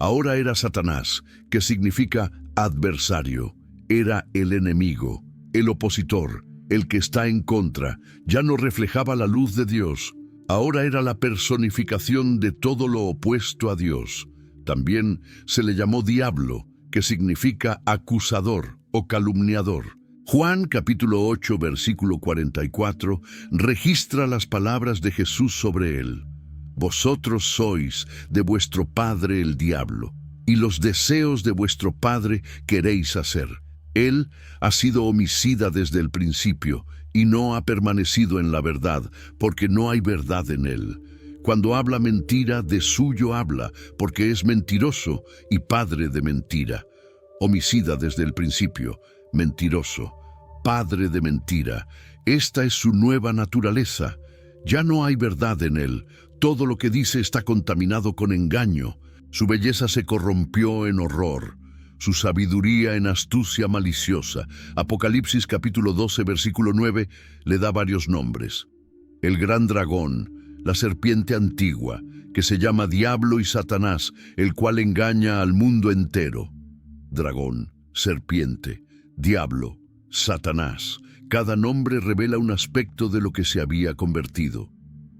Ahora era Satanás, que significa adversario. Era el enemigo, el opositor, el que está en contra. Ya no reflejaba la luz de Dios. Ahora era la personificación de todo lo opuesto a Dios. También se le llamó diablo, que significa acusador o calumniador. Juan capítulo 8, versículo 44, registra las palabras de Jesús sobre él. Vosotros sois de vuestro padre el diablo, y los deseos de vuestro padre queréis hacer. Él ha sido homicida desde el principio, y no ha permanecido en la verdad, porque no hay verdad en él. Cuando habla mentira, de suyo habla, porque es mentiroso y padre de mentira. Homicida desde el principio, mentiroso, padre de mentira. Esta es su nueva naturaleza. Ya no hay verdad en él. Todo lo que dice está contaminado con engaño. Su belleza se corrompió en horror, su sabiduría en astucia maliciosa. Apocalipsis capítulo 12, versículo 9, le da varios nombres. El gran dragón, la serpiente antigua, que se llama Diablo y Satanás, el cual engaña al mundo entero. Dragón, serpiente, diablo, Satanás. Cada nombre revela un aspecto de lo que se había convertido.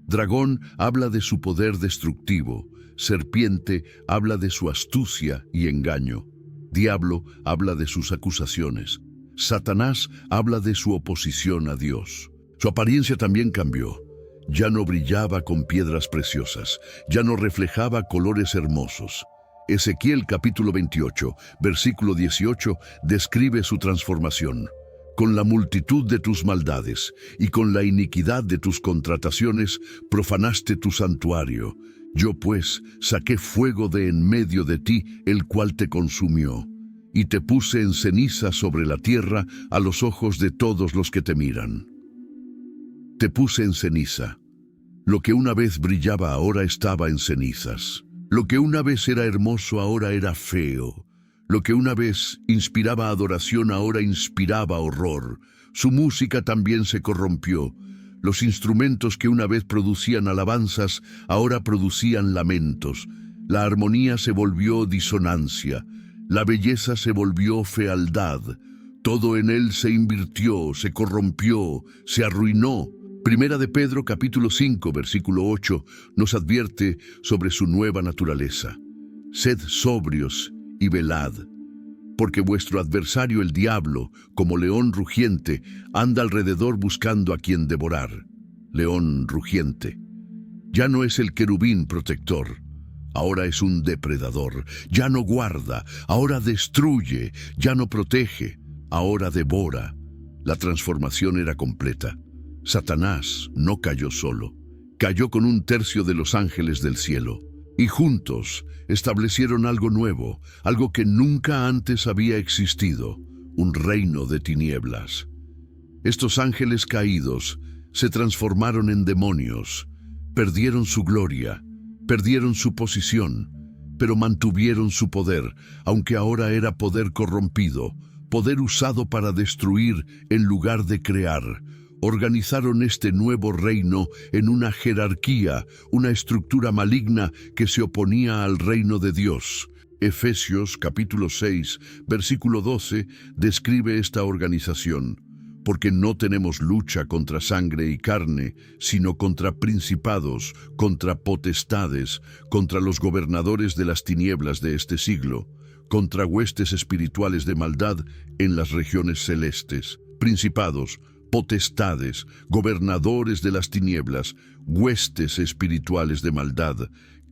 Dragón habla de su poder destructivo. Serpiente habla de su astucia y engaño. Diablo habla de sus acusaciones. Satanás habla de su oposición a Dios. Su apariencia también cambió. Ya no brillaba con piedras preciosas. Ya no reflejaba colores hermosos. Ezequiel capítulo 28, versículo 18, describe su transformación. Con la multitud de tus maldades y con la iniquidad de tus contrataciones profanaste tu santuario. Yo pues saqué fuego de en medio de ti, el cual te consumió, y te puse en ceniza sobre la tierra a los ojos de todos los que te miran. Te puse en ceniza. Lo que una vez brillaba ahora estaba en cenizas. Lo que una vez era hermoso ahora era feo. Lo que una vez inspiraba adoración ahora inspiraba horror. Su música también se corrompió. Los instrumentos que una vez producían alabanzas ahora producían lamentos. La armonía se volvió disonancia. La belleza se volvió fealdad. Todo en él se invirtió, se corrompió, se arruinó. Primera de Pedro capítulo 5, versículo 8 nos advierte sobre su nueva naturaleza. Sed sobrios y velad, porque vuestro adversario el diablo, como león rugiente, anda alrededor buscando a quien devorar. León rugiente. Ya no es el querubín protector, ahora es un depredador. Ya no guarda, ahora destruye. Ya no protege, ahora devora. La transformación era completa. Satanás no cayó solo, cayó con un tercio de los ángeles del cielo. Y juntos establecieron algo nuevo, algo que nunca antes había existido, un reino de tinieblas. Estos ángeles caídos se transformaron en demonios, perdieron su gloria, perdieron su posición, pero mantuvieron su poder, aunque ahora era poder corrompido, poder usado para destruir en lugar de crear. Organizaron este nuevo reino en una jerarquía, una estructura maligna que se oponía al reino de Dios. Efesios capítulo 6, versículo 12, describe esta organización. Porque no tenemos lucha contra sangre y carne, sino contra principados, contra potestades, contra los gobernadores de las tinieblas de este siglo, contra huestes espirituales de maldad en las regiones celestes. Principados, potestades, gobernadores de las tinieblas, huestes espirituales de maldad.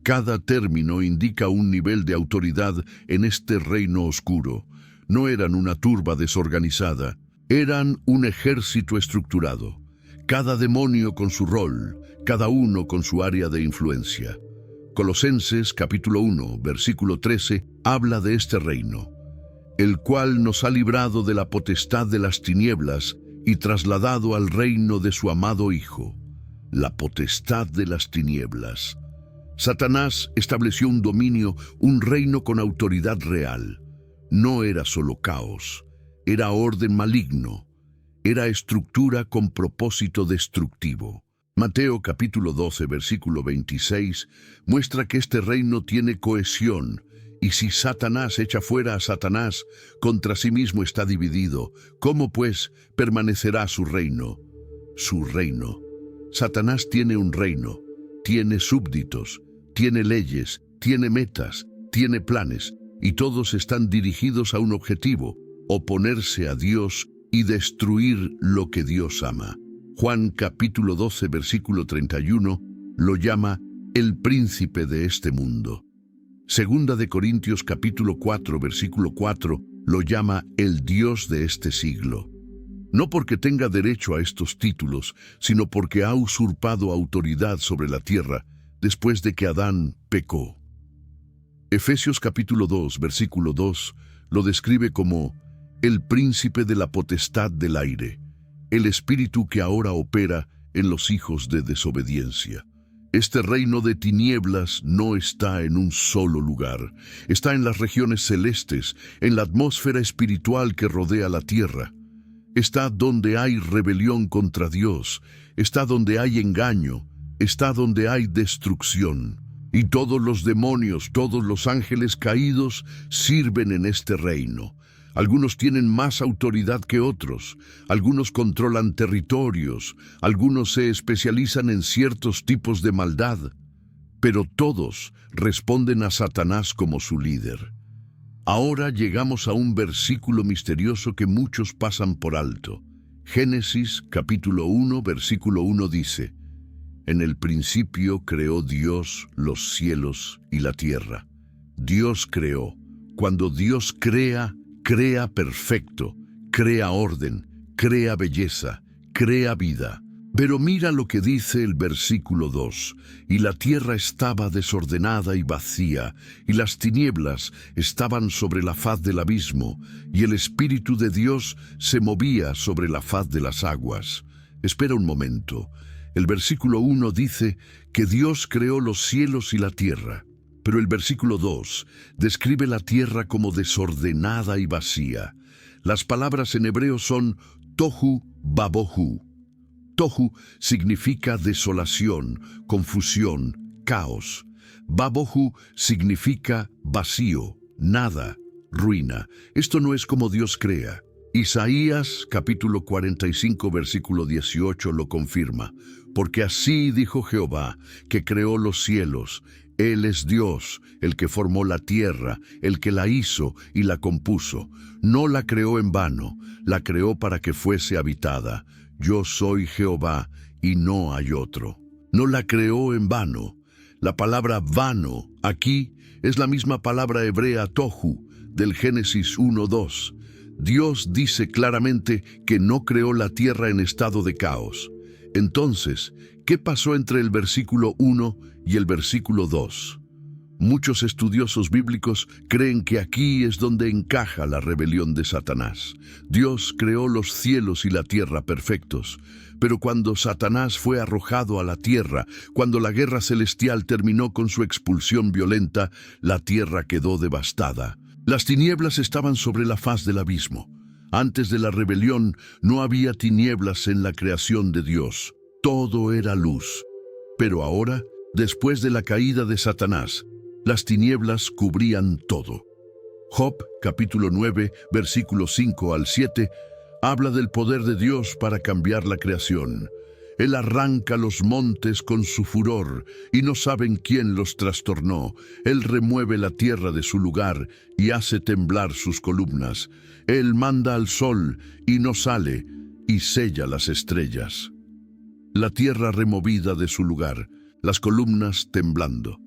Cada término indica un nivel de autoridad en este reino oscuro. No eran una turba desorganizada, eran un ejército estructurado. Cada demonio con su rol, cada uno con su área de influencia. Colosenses capítulo 1, versículo 13, habla de este reino, el cual nos ha librado de la potestad de las tinieblas y trasladado al reino de su amado Hijo. La potestad de las tinieblas. Satanás estableció un dominio, un reino con autoridad real. No era solo caos, era orden maligno, era estructura con propósito destructivo. Mateo capítulo 12, versículo 26, muestra que este reino tiene cohesión, y si Satanás echa fuera a Satanás, contra sí mismo está dividido. ¿Cómo pues permanecerá su reino? Su reino. Satanás tiene un reino, tiene súbditos, tiene leyes, tiene metas, tiene planes, y todos están dirigidos a un objetivo: oponerse a Dios y destruir lo que Dios ama. Juan capítulo 12, versículo 31, lo llama el príncipe de este mundo. Segunda de Corintios capítulo 4, versículo 4, lo llama el Dios de este siglo. No porque tenga derecho a estos títulos, sino porque ha usurpado autoridad sobre la tierra después de que Adán pecó. Efesios capítulo 2, versículo 2, lo describe como el príncipe de la potestad del aire, el espíritu que ahora opera en los hijos de desobediencia. Este reino de tinieblas no está en un solo lugar, está en las regiones celestes, en la atmósfera espiritual que rodea la tierra. Está donde hay rebelión contra Dios, está donde hay engaño, está donde hay destrucción. Y todos los demonios, todos los ángeles caídos sirven en este reino. Algunos tienen más autoridad que otros, algunos controlan territorios, algunos se especializan en ciertos tipos de maldad, pero todos responden a Satanás como su líder. Ahora llegamos a un versículo misterioso que muchos pasan por alto. Génesis capítulo 1, versículo 1 dice: En el principio creó Dios los cielos y la tierra. Dios creó. Cuando Dios crea, crea perfecto, crea orden, crea belleza, crea vida. Pero mira lo que dice el versículo 2. Y la tierra estaba desordenada y vacía, y las tinieblas estaban sobre la faz del abismo, y el Espíritu de Dios se movía sobre la faz de las aguas. Espera un momento. El versículo 1 dice que Dios creó los cielos y la tierra. Pero el versículo 2 describe la tierra como desordenada y vacía. Las palabras en hebreo son tohu babohu. Tohu significa desolación, confusión, caos. Babohu significa vacío, nada, ruina. Esto no es como Dios crea. Isaías capítulo 45 versículo 18 lo confirma. Porque así dijo Jehová, que creó los cielos. Él es Dios, el que formó la tierra, el que la hizo y la compuso. No la creó en vano, la creó para que fuese habitada. Yo soy Jehová y no hay otro. No la creó en vano. La palabra vano aquí es la misma palabra hebrea tohu del Génesis 1:2. Dios dice claramente que no creó la tierra en estado de caos. Entonces, ¿qué pasó entre el versículo 1 y el versículo 2? Muchos estudiosos bíblicos creen que aquí es donde encaja la rebelión de Satanás. Dios creó los cielos y la tierra perfectos, pero cuando Satanás fue arrojado a la tierra, cuando la guerra celestial terminó con su expulsión violenta, la tierra quedó devastada. Las tinieblas estaban sobre la faz del abismo. Antes de la rebelión no había tinieblas en la creación de Dios. Todo era luz. Pero ahora, después de la caída de Satanás, las tinieblas cubrían todo. Job, capítulo 9, versículos 5 al 7, habla del poder de Dios para cambiar la creación. Él arranca los montes con su furor, y no saben quién los trastornó. Él remueve la tierra de su lugar y hace temblar sus columnas. Él manda al sol y no sale, y sella las estrellas. La tierra removida de su lugar, las columnas temblando,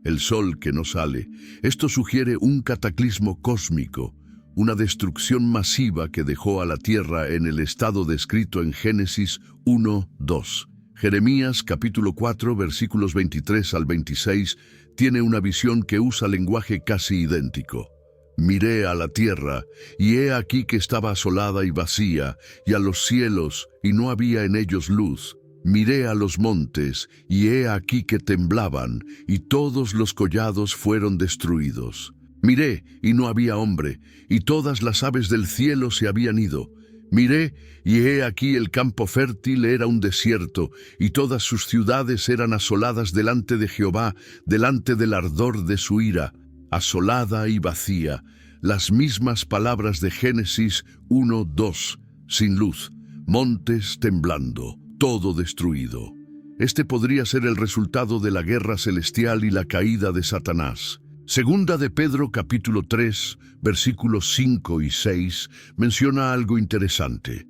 el sol que no sale. Esto sugiere un cataclismo cósmico, una destrucción masiva que dejó a la tierra en el estado descrito en Génesis 1:2. Jeremías capítulo 4 versículos 23 al 26 tiene una visión que usa lenguaje casi idéntico. Miré a la tierra, y he aquí que estaba asolada y vacía, y a los cielos, y no había en ellos luz. Miré a los montes, y he aquí que temblaban, y todos los collados fueron destruidos. Miré, y no había hombre, y todas las aves del cielo se habían ido. Miré, y he aquí el campo fértil era un desierto, y todas sus ciudades eran asoladas delante de Jehová, delante del ardor de su ira, asolada y vacía. Las mismas palabras de Génesis 1:2, sin luz, montes temblando, todo destruido. Este podría ser el resultado de la guerra celestial y la caída de Satanás. Segunda de Pedro capítulo 3, versículos 5 y 6, menciona algo interesante.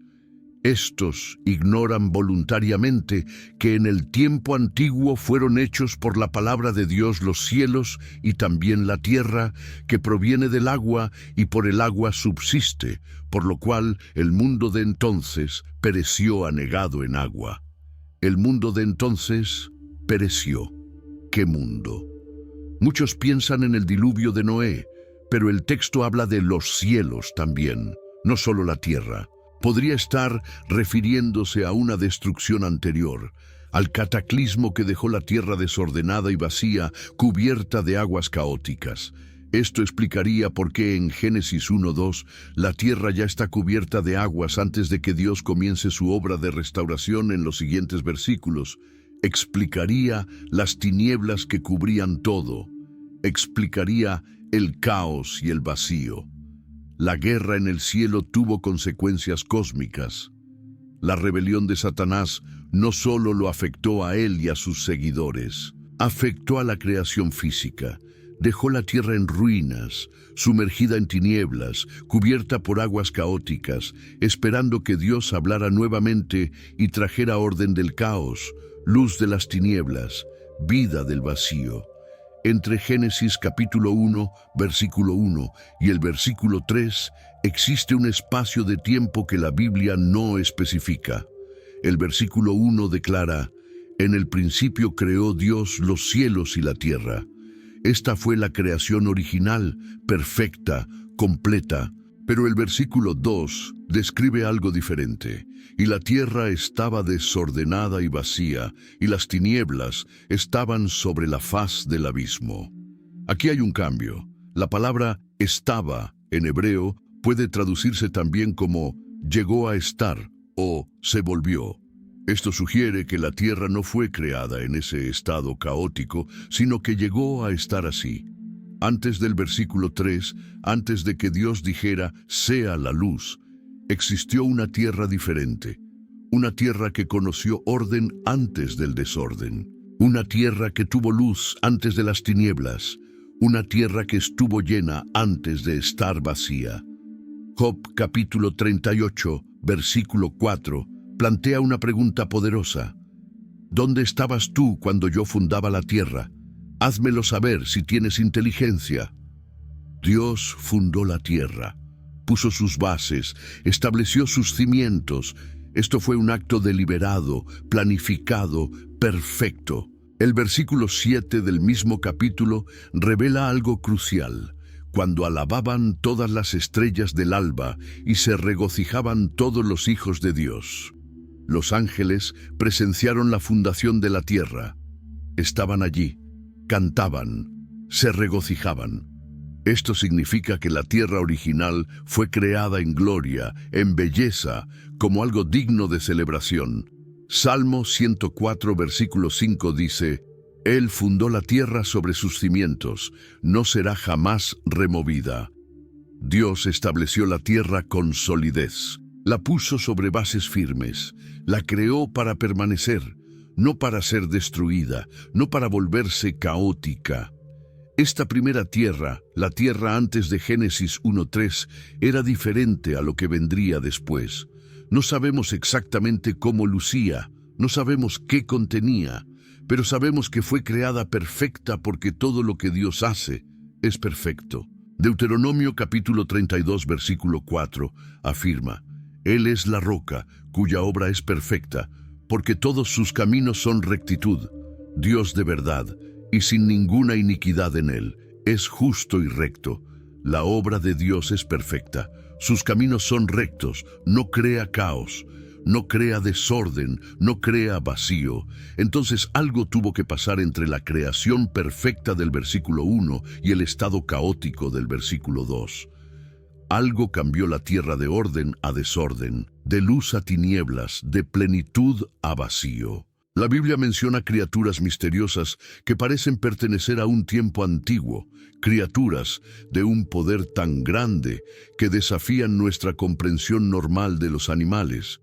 Estos ignoran voluntariamente que en el tiempo antiguo fueron hechos por la palabra de Dios los cielos y también la tierra, que proviene del agua y por el agua subsiste, por lo cual el mundo de entonces pereció anegado en agua. El mundo de entonces pereció. ¿Qué mundo? Muchos piensan en el diluvio de Noé, pero el texto habla de los cielos también, no solo la tierra. Podría estar refiriéndose a una destrucción anterior, al cataclismo que dejó la tierra desordenada y vacía, cubierta de aguas caóticas. Esto explicaría por qué en Génesis 1:2 la tierra ya está cubierta de aguas antes de que Dios comience su obra de restauración en los siguientes versículos. Explicaría las tinieblas que cubrían todo. Explicaría el caos y el vacío. La guerra en el cielo tuvo consecuencias cósmicas. La rebelión de Satanás no solo lo afectó a él y a sus seguidores, afectó a la creación física. Dejó la tierra en ruinas, sumergida en tinieblas, cubierta por aguas caóticas, esperando que Dios hablara nuevamente y trajera orden del caos, luz de las tinieblas, vida del vacío. Entre Génesis capítulo 1, versículo 1 y el versículo 3 existe un espacio de tiempo que la Biblia no especifica. El versículo 1 declara: «En el principio creó Dios los cielos y la tierra». Esta fue la creación original, perfecta, completa. Pero el versículo 2 describe algo diferente. «Y la tierra estaba desordenada y vacía, y las tinieblas estaban sobre la faz del abismo». Aquí hay un cambio. La palabra estaba, en hebreo, puede traducirse también como llegó a estar o se volvió. Esto sugiere que la tierra no fue creada en ese estado caótico, sino que llegó a estar así. Antes del versículo 3, antes de que Dios dijera «sea la luz», existió una tierra diferente, una tierra que conoció orden antes del desorden, una tierra que tuvo luz antes de las tinieblas, una tierra que estuvo llena antes de estar vacía. Job capítulo 38, versículo 4, plantea una pregunta poderosa. ¿Dónde estabas tú cuando yo fundaba la tierra? Házmelo saber si tienes inteligencia. Dios fundó la tierra, puso sus bases, estableció sus cimientos. Esto fue un acto deliberado, planificado, perfecto. El versículo 7 del mismo capítulo revela algo crucial. Cuando alababan todas las estrellas del alba y se regocijaban todos los hijos de Dios. Los ángeles presenciaron la fundación de la tierra. Estaban allí, cantaban, se regocijaban. Esto significa que la tierra original fue creada en gloria, en belleza, como algo digno de celebración. Salmo 104, versículo 5 dice: «Él fundó la tierra sobre sus cimientos, no será jamás removida». Dios estableció la tierra con solidez. La puso sobre bases firmes, la creó para permanecer, no para ser destruida, no para volverse caótica. Esta primera tierra, la tierra antes de Génesis 1:3, era diferente a lo que vendría después. No sabemos exactamente cómo lucía, no sabemos qué contenía, pero sabemos que fue creada perfecta porque todo lo que Dios hace es perfecto. Deuteronomio capítulo 32, versículo 4, afirma: «Él es la roca, cuya obra es perfecta, porque todos sus caminos son rectitud, Dios de verdad, y sin ninguna iniquidad en él. Es justo y recto. La obra de Dios es perfecta. Sus caminos son rectos. No crea caos, no crea desorden, no crea vacío. Entonces algo tuvo que pasar entre la creación perfecta del versículo 1 y el estado caótico del versículo 2. Algo cambió la tierra de orden a desorden, de luz a tinieblas, de plenitud a vacío. La Biblia menciona criaturas misteriosas que parecen pertenecer a un tiempo antiguo, criaturas de un poder tan grande que desafían nuestra comprensión normal de los animales.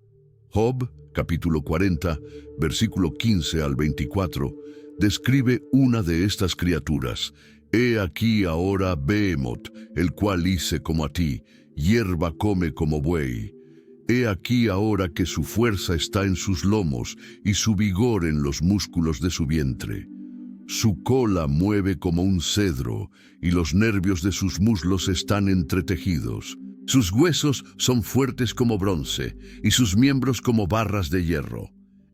Job, capítulo 40, versículo 15 al 24, describe una de estas criaturas. He aquí ahora Behemoth, el cual hice como a ti, hierba come como buey. He aquí ahora que su fuerza está en sus lomos y su vigor en los músculos de su vientre. Su cola mueve como un cedro y los nervios de sus muslos están entretejidos. Sus huesos son fuertes como bronce y sus miembros como barras de hierro.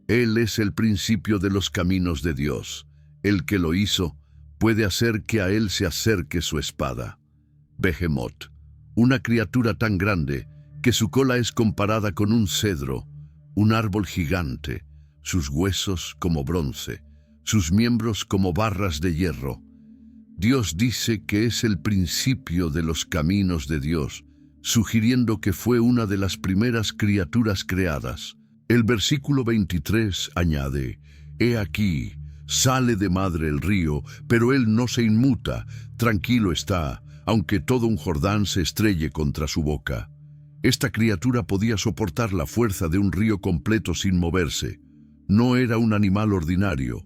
Él es el principio de los caminos de Dios. El que lo hizo puede hacer que a él se acerque su espada. Behemoth, una criatura tan grande que su cola es comparada con un cedro, un árbol gigante, sus huesos como bronce, sus miembros como barras de hierro. Dios dice que es el principio de los caminos de Dios, sugiriendo que fue una de las primeras criaturas creadas. El versículo 23 añade, «He aquí, sale de madre el río, pero él no se inmuta, tranquilo está, aunque todo un Jordán se estrelle contra su boca». Esta criatura podía soportar la fuerza de un río completo sin moverse. No era un animal ordinario.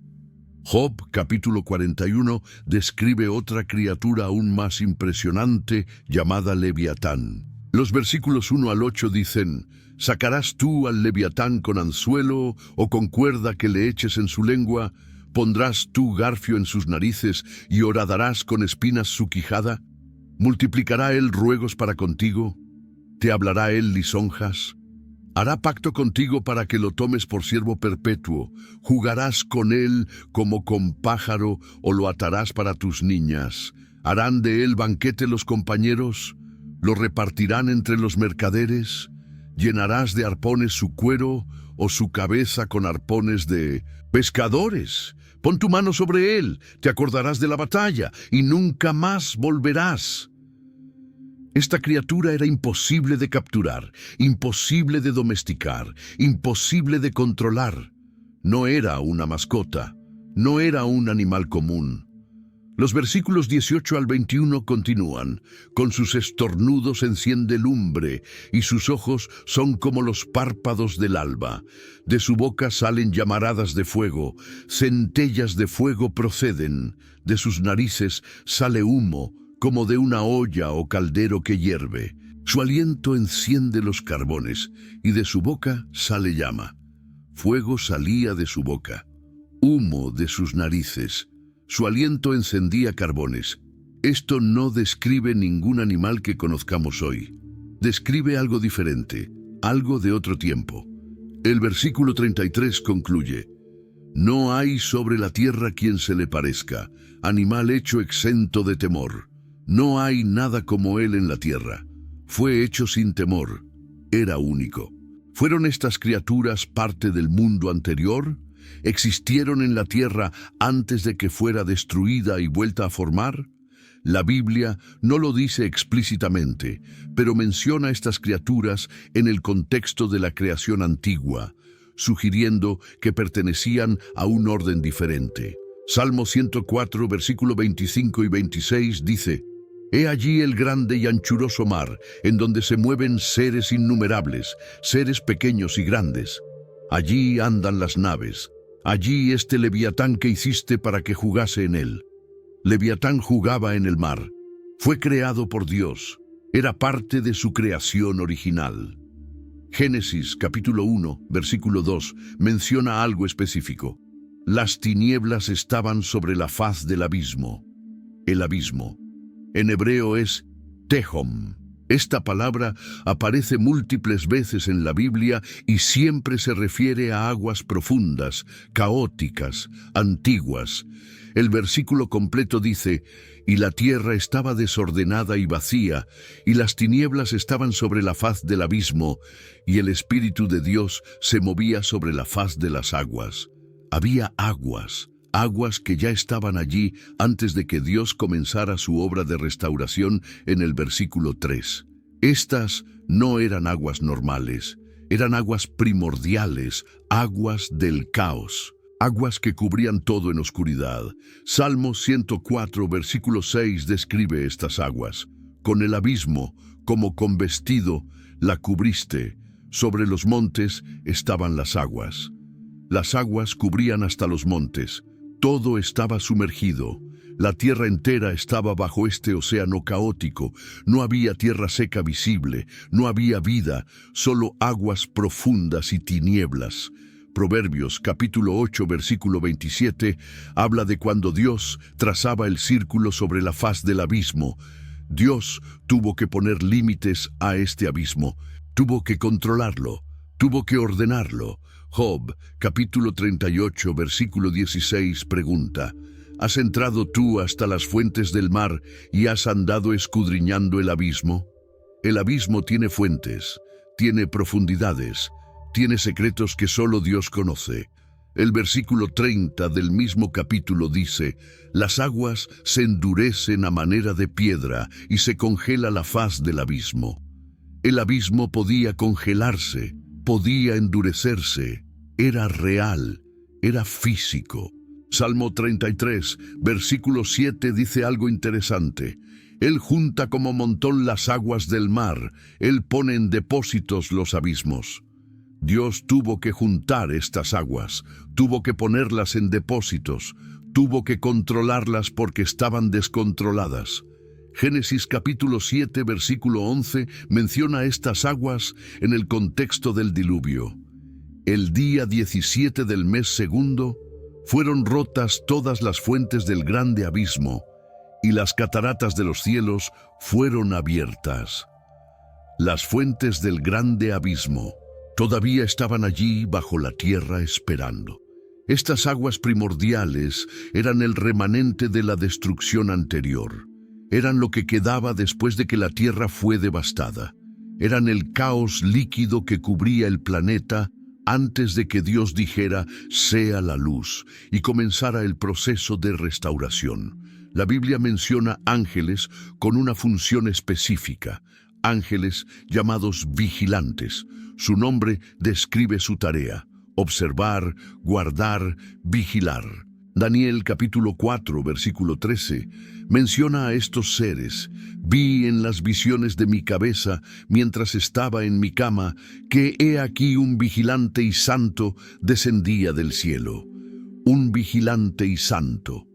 Job, capítulo 41, describe otra criatura aún más impresionante llamada Leviatán. Los versículos 1 al 8 dicen, «¿Sacarás tú al Leviatán con anzuelo o con cuerda que le eches en su lengua? ¿Pondrás tú garfio en sus narices y horadarás con espinas su quijada? ¿Multiplicará él ruegos para contigo? ¿Te hablará él lisonjas? Hará pacto contigo para que lo tomes por siervo perpetuo. Jugarás con él como con pájaro o lo atarás para tus niñas. ¿Harán de él banquete los compañeros? ¿Lo repartirán entre los mercaderes? ¿Llenarás de arpones su cuero o su cabeza con arpones de pescadores? Pon tu mano sobre él, te acordarás de la batalla y nunca más volverás». Esta criatura era imposible de capturar, imposible de domesticar, imposible de controlar. No era una mascota, no era un animal común. Los versículos 18 al 21 continúan. «Con sus estornudos enciende lumbre, y sus ojos son como los párpados del alba. De su boca salen llamaradas de fuego, centellas de fuego proceden. De sus narices sale humo, como de una olla o caldero que hierve. Su aliento enciende los carbones, y de su boca sale llama. Fuego salía de su boca, humo de sus narices. Su aliento encendía carbones». Esto no describe ningún animal que conozcamos hoy. Describe algo diferente, algo de otro tiempo. El versículo 33 concluye, «No hay sobre la tierra quien se le parezca, animal hecho exento de temor. No hay nada como él en la tierra. Fue hecho sin temor. Era único». ¿Fueron estas criaturas parte del mundo anterior? ¿Existieron en la tierra antes de que fuera destruida y vuelta a formar? La Biblia no lo dice explícitamente, pero menciona estas criaturas en el contexto de la creación antigua, sugiriendo que pertenecían a un orden diferente. Salmo 104, versículo 25 y 26 dice, «He allí el grande y anchuroso mar, en donde se mueven seres innumerables, seres pequeños y grandes. Allí andan las naves. Allí este Leviatán que hiciste para que jugase en él». Leviatán jugaba en el mar. Fue creado por Dios. Era parte de su creación original. Génesis capítulo 1, versículo 2 menciona algo específico. «Las tinieblas estaban sobre la faz del abismo». El abismo en hebreo es Tehom. Esta palabra aparece múltiples veces en la Biblia y siempre se refiere a aguas profundas, caóticas, antiguas. El versículo completo dice: «Y la tierra estaba desordenada y vacía, y las tinieblas estaban sobre la faz del abismo, y el Espíritu de Dios se movía sobre la faz de las aguas». Había aguas que ya estaban allí antes de que Dios comenzara su obra de restauración en el versículo 3. Estas no eran aguas normales, eran aguas primordiales, aguas del caos. Aguas que cubrían todo en oscuridad. Salmo 104, versículo 6 describe estas aguas. Con el abismo, como con vestido, la cubriste. Sobre los montes estaban las aguas. Las aguas cubrían hasta los montes. Todo estaba sumergido. La tierra entera estaba bajo este océano caótico. No había tierra seca visible, no había vida, solo aguas profundas y tinieblas. Proverbios capítulo 8, versículo 27, habla de cuando Dios trazaba el círculo sobre la faz del abismo. Dios tuvo que poner límites a este abismo, tuvo que controlarlo, tuvo que ordenarlo. Job capítulo 38, versículo 16 pregunta: ¿Has entrado tú hasta las fuentes del mar y has andado escudriñando el abismo? El abismo tiene fuentes, tiene profundidades, tiene secretos que solo Dios conoce. El versículo 30 del mismo capítulo dice: «Las aguas se endurecen a manera de piedra y se congela la faz del abismo». El abismo podía congelarse, podía endurecerse, era real, era físico. Salmo 33, versículo 7 dice algo interesante: «Él junta como montón las aguas del mar, Él pone en depósitos los abismos». Dios tuvo que juntar estas aguas, tuvo que ponerlas en depósitos, tuvo que controlarlas porque estaban descontroladas. Génesis capítulo 7, versículo 11 menciona estas aguas en el contexto del diluvio. El día 17 del mes segundo, fueron rotas todas las fuentes del grande abismo, y las cataratas de los cielos fueron abiertas. Las fuentes del grande abismo todavía estaban allí bajo la tierra esperando. Estas aguas primordiales eran el remanente de la destrucción anterior. Eran lo que quedaba después de que la tierra fue devastada. Eran el caos líquido que cubría el planeta antes de que Dios dijera «sea la luz» y comenzara el proceso de restauración. La Biblia menciona ángeles con una función específica, ángeles llamados vigilantes. Su nombre describe su tarea: observar, guardar, vigilar. Daniel capítulo 4, versículo 13, menciona a estos seres: «Vi en las visiones de mi cabeza, mientras estaba en mi cama, que he aquí un vigilante y santo descendía del cielo». Un vigilante y santo.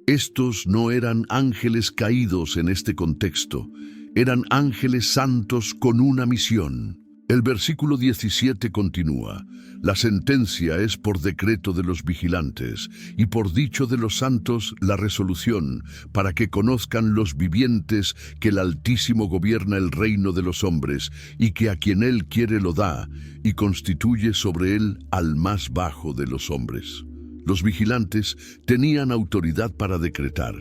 Estos no eran ángeles caídos en este contexto, eran ángeles santos con una misión. El versículo 17 continúa: «La sentencia es por decreto de los vigilantes, y por dicho de los santos la resolución, para que conozcan los vivientes que el Altísimo gobierna el reino de los hombres, y que a quien Él quiere lo da, y constituye sobre él al más bajo de los hombres». Los vigilantes tenían autoridad para decretar,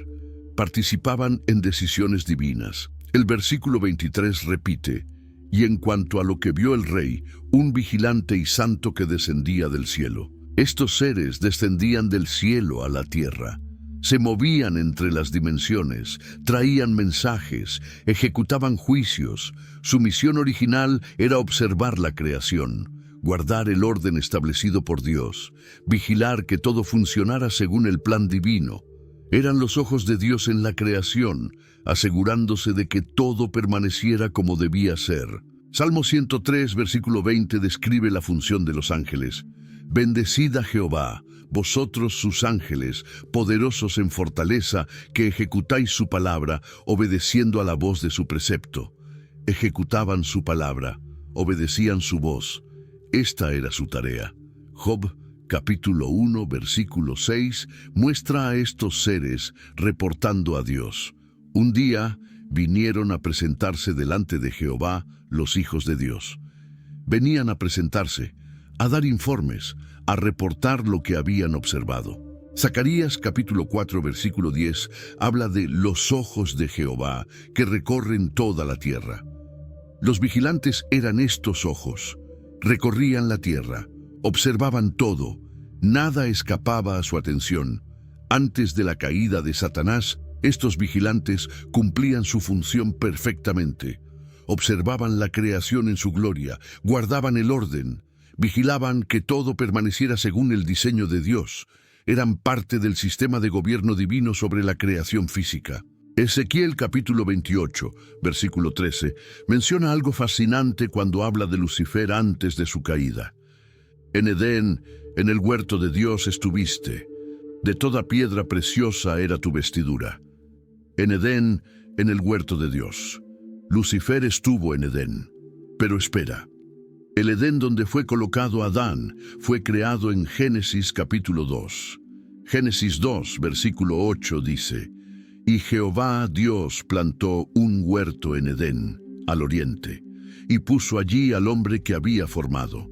participaban en decisiones divinas. El versículo 23 repite: «Y en cuanto a lo que vio el rey, un vigilante y santo que descendía del cielo». Estos seres descendían del cielo a la tierra. Se movían entre las dimensiones, traían mensajes, ejecutaban juicios. Su misión original era observar la creación, guardar el orden establecido por Dios, vigilar que todo funcionara según el plan divino. Eran los ojos de Dios en la creación, asegurándose de que todo permaneciera como debía ser. Salmo 103, versículo 20 describe la función de los ángeles. «Bendecid a Jehová, vosotros sus ángeles, poderosos en fortaleza, que ejecutáis su palabra, obedeciendo a la voz de su precepto». Ejecutaban su palabra, obedecían su voz. Esta era su tarea. Job capítulo 1, versículo 6 muestra a estos seres reportando a Dios. Un día vinieron a presentarse delante de Jehová los hijos de Dios. Venían a presentarse, a dar informes, a reportar lo que habían observado. Zacarías capítulo 4 versículo 10 habla de los ojos de Jehová que recorren toda la tierra. Los vigilantes eran estos ojos. Recorrían la tierra, observaban todo, nada escapaba a su atención. Antes de la caída de Satanás, estos vigilantes cumplían su función perfectamente. Observaban la creación en su gloria, guardaban el orden, vigilaban que todo permaneciera según el diseño de Dios. Eran parte del sistema de gobierno divino sobre la creación física. Ezequiel capítulo 28, versículo 13, menciona algo fascinante cuando habla de Lucifer antes de su caída. En Edén, en el huerto de Dios estuviste. De toda piedra preciosa era tu vestidura. En Edén, en el huerto de Dios. Lucifer estuvo en Edén. Pero espera. El Edén donde fue colocado Adán fue creado en Génesis capítulo 2. Génesis 2, versículo 8 dice: Y Jehová Dios plantó un huerto en Edén, al oriente, y puso allí al hombre que había formado.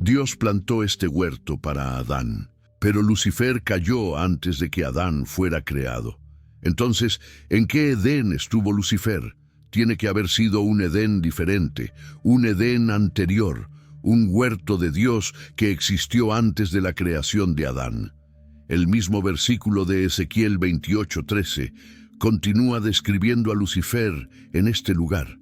Dios plantó este huerto para Adán, pero Lucifer cayó antes de que Adán fuera creado. Entonces, ¿en qué Edén estuvo Lucifer? Tiene que haber sido un Edén diferente, un Edén anterior, un huerto de Dios que existió antes de la creación de Adán. El mismo versículo de Ezequiel 28:13 continúa describiendo a Lucifer en este lugar.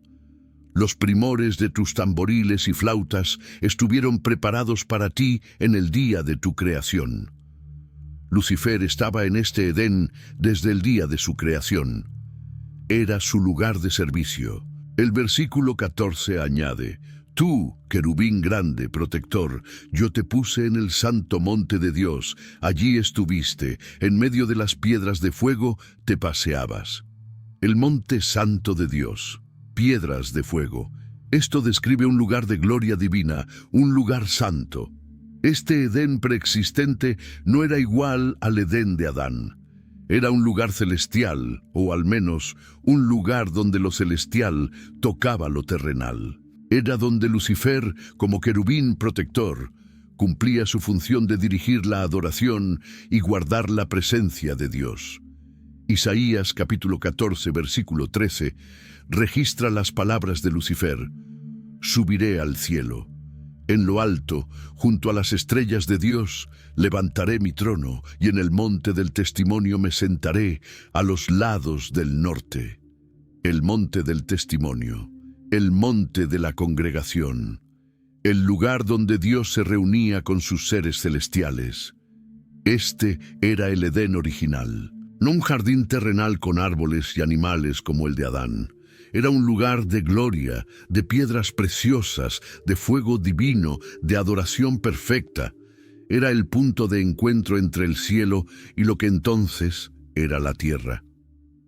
Los primores de tus tamboriles y flautas estuvieron preparados para ti en el día de tu creación. Lucifer estaba en este Edén desde el día de su creación. Era su lugar de servicio. El versículo 14 añade: Tú, querubín grande, protector, yo te puse en el santo monte de Dios. Allí estuviste, en medio de las piedras de fuego te paseabas. El monte santo de Dios, piedras de fuego. Esto describe un lugar de gloria divina, un lugar santo. Este Edén preexistente no era igual al Edén de Adán. Era un lugar celestial, o al menos un lugar donde lo celestial tocaba lo terrenal. Era donde Lucifer, como querubín protector, cumplía su función de dirigir la adoración y guardar la presencia de Dios. Isaías capítulo 14, versículo 13, registra las palabras de Lucifer: Subiré al cielo. En lo alto, junto a las estrellas de Dios, levantaré mi trono, y en el monte del testimonio me sentaré a los lados del norte. El monte del testimonio, el monte de la congregación, el lugar donde Dios se reunía con sus seres celestiales. Este era el Edén original, no un jardín terrenal con árboles y animales como el de Adán. Era un lugar de gloria, de piedras preciosas, de fuego divino, de adoración perfecta. Era el punto de encuentro entre el cielo y lo que entonces era la tierra.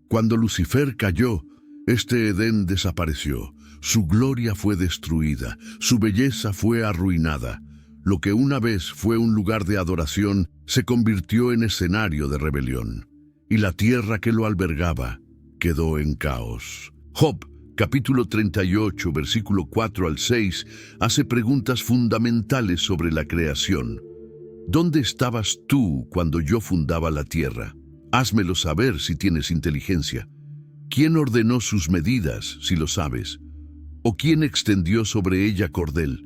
Cuando Lucifer cayó, este Edén desapareció. Su gloria fue destruida, su belleza fue arruinada. Lo que una vez fue un lugar de adoración se convirtió en escenario de rebelión. Y la tierra que lo albergaba quedó en caos. Job, capítulo 38, versículo 4 al 6, hace preguntas fundamentales sobre la creación. ¿Dónde estabas tú cuando yo fundaba la tierra? Házmelo saber si tienes inteligencia. ¿Quién ordenó sus medidas, si lo sabes? ¿O quién extendió sobre ella cordel?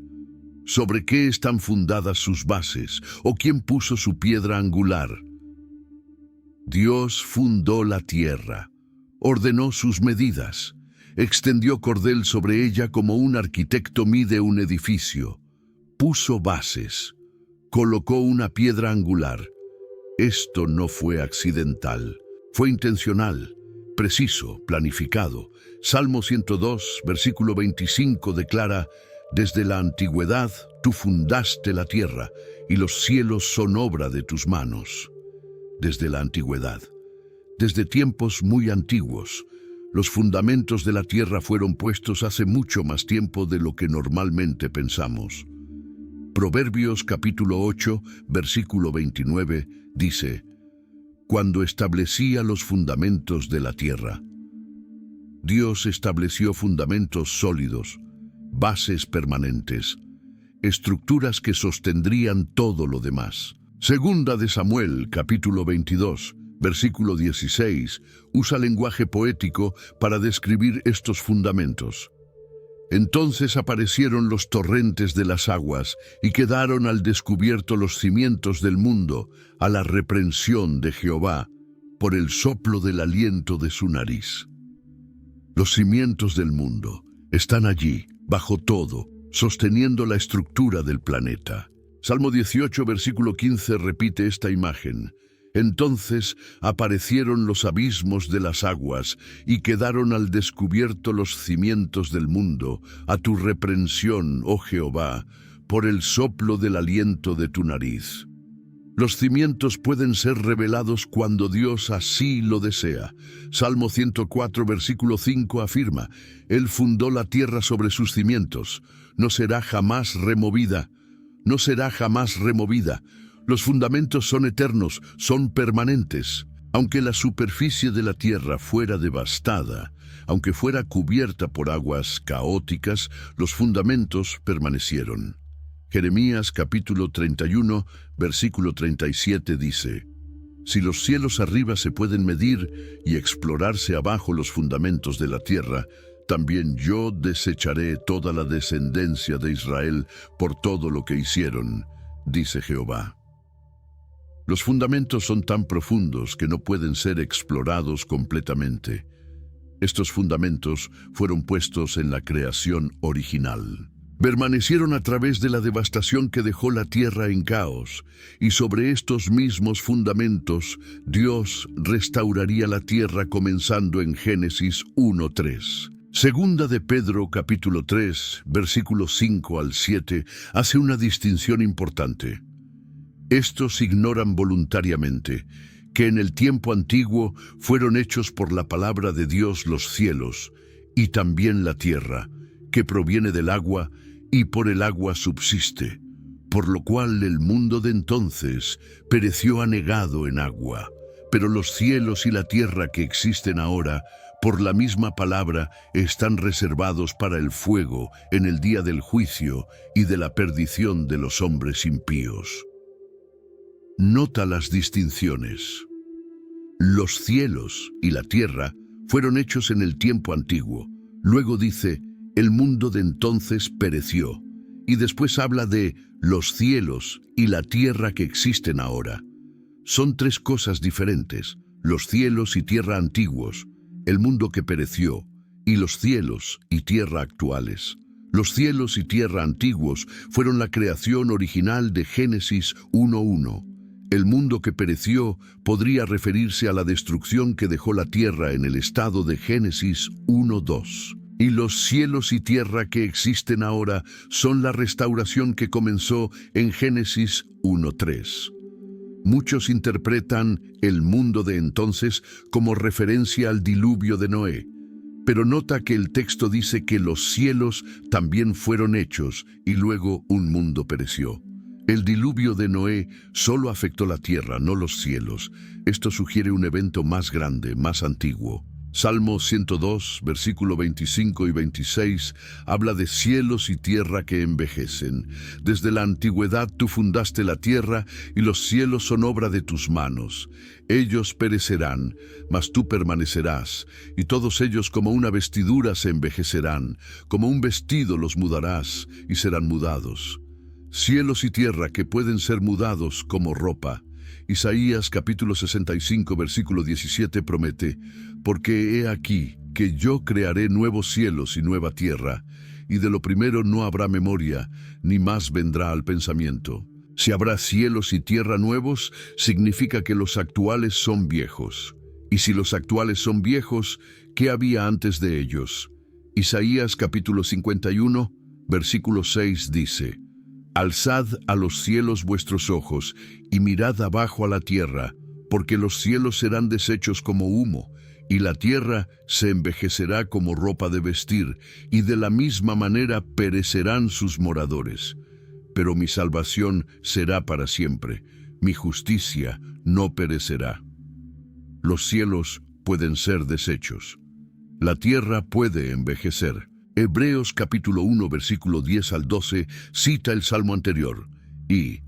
¿Sobre qué están fundadas sus bases? ¿O quién puso su piedra angular? Dios fundó la tierra, ordenó sus medidas, extendió cordel sobre ella como un arquitecto mide un edificio, puso bases, colocó una piedra angular. Esto no fue accidental, fue intencional, preciso, planificado. Salmo 102, versículo 25 declara: Desde la antigüedad tú fundaste la tierra, y los cielos son obra de tus manos. Desde la antigüedad, desde tiempos muy antiguos, los fundamentos de la tierra fueron puestos hace mucho más tiempo de lo que normalmente pensamos. Proverbios capítulo 8, versículo 29 dice: Cuando establecía los fundamentos de la tierra. Dios estableció fundamentos sólidos, bases permanentes, estructuras que sostendrían todo lo demás. Segunda de Samuel, capítulo 22, versículo 16, usa lenguaje poético para describir estos fundamentos. Entonces aparecieron los torrentes de las aguas y quedaron al descubierto los cimientos del mundo a la reprensión de Jehová por el soplo del aliento de su nariz. Los cimientos del mundo están allí, bajo todo, sosteniendo la estructura del planeta. Salmo 18, versículo 15 repite esta imagen. Entonces aparecieron los abismos de las aguas y quedaron al descubierto los cimientos del mundo, a tu reprensión, oh Jehová, por el soplo del aliento de tu nariz. Los cimientos pueden ser revelados cuando Dios así lo desea. Salmo 104, versículo 5 afirma, Él fundó la tierra sobre sus cimientos, no será jamás removida, no será jamás removida. Los fundamentos son eternos, son permanentes. Aunque la superficie de la tierra fuera devastada, aunque fuera cubierta por aguas caóticas, los fundamentos permanecieron. Jeremías capítulo 31, versículo 37 dice, Si los cielos arriba se pueden medir y explorarse abajo los fundamentos de la tierra, también yo desecharé toda la descendencia de Israel por todo lo que hicieron, dice Jehová. Los fundamentos son tan profundos que no pueden ser explorados completamente. Estos fundamentos fueron puestos en la creación original. Permanecieron a través de la devastación que dejó la tierra en caos, y sobre estos mismos fundamentos Dios restauraría la tierra comenzando en Génesis 1:3. Segunda de Pedro capítulo 3, versículos 5 al 7, hace una distinción importante. Estos ignoran voluntariamente que en el tiempo antiguo fueron hechos por la palabra de Dios los cielos, y también la tierra, que proviene del agua, y por el agua subsiste, por lo cual el mundo de entonces pereció anegado en agua. Pero los cielos y la tierra que existen ahora, por la misma palabra, están reservados para el fuego en el día del juicio y de la perdición de los hombres impíos. Nota las distinciones. Los cielos y la tierra fueron hechos en el tiempo antiguo. Luego dice, el mundo de entonces pereció. Y después habla de los cielos y la tierra que existen ahora. Son tres cosas diferentes. Los cielos y tierra antiguos, el mundo que pereció, y los cielos y tierra actuales. Los cielos y tierra antiguos fueron la creación original de Génesis 1:1. El mundo que pereció podría referirse a la destrucción que dejó la tierra en el estado de Génesis 1:2. Y los cielos y tierra que existen ahora son la restauración que comenzó en Génesis 1:3. Muchos interpretan el mundo de entonces como referencia al diluvio de Noé, pero nota que el texto dice que los cielos también fueron hechos y luego un mundo pereció. El diluvio de Noé solo afectó la tierra, no los cielos. Esto sugiere un evento más grande, más antiguo. Salmo 102, versículo 25 y 26, habla de cielos y tierra que envejecen. Desde la antigüedad tú fundaste la tierra y los cielos son obra de tus manos. Ellos perecerán, mas tú permanecerás, y todos ellos como una vestidura se envejecerán, como un vestido los mudarás y serán mudados. Cielos y tierra que pueden ser mudados como ropa. Isaías capítulo 65 versículo 17 promete, porque he aquí que yo crearé nuevos cielos y nueva tierra, y de lo primero no habrá memoria, ni más vendrá al pensamiento. Si habrá cielos y tierra nuevos, significa que los actuales son viejos. Y si los actuales son viejos, ¿qué había antes de ellos? Isaías capítulo 51 versículo 6 dice, Alzad a los cielos vuestros ojos, y mirad abajo a la tierra, porque los cielos serán deshechos como humo, y la tierra se envejecerá como ropa de vestir, y de la misma manera perecerán sus moradores. Pero mi salvación será para siempre, mi justicia no perecerá. Los cielos pueden ser deshechos. La tierra puede envejecer. Hebreos capítulo 1, versículo 10 al 12, cita el salmo anterior. Y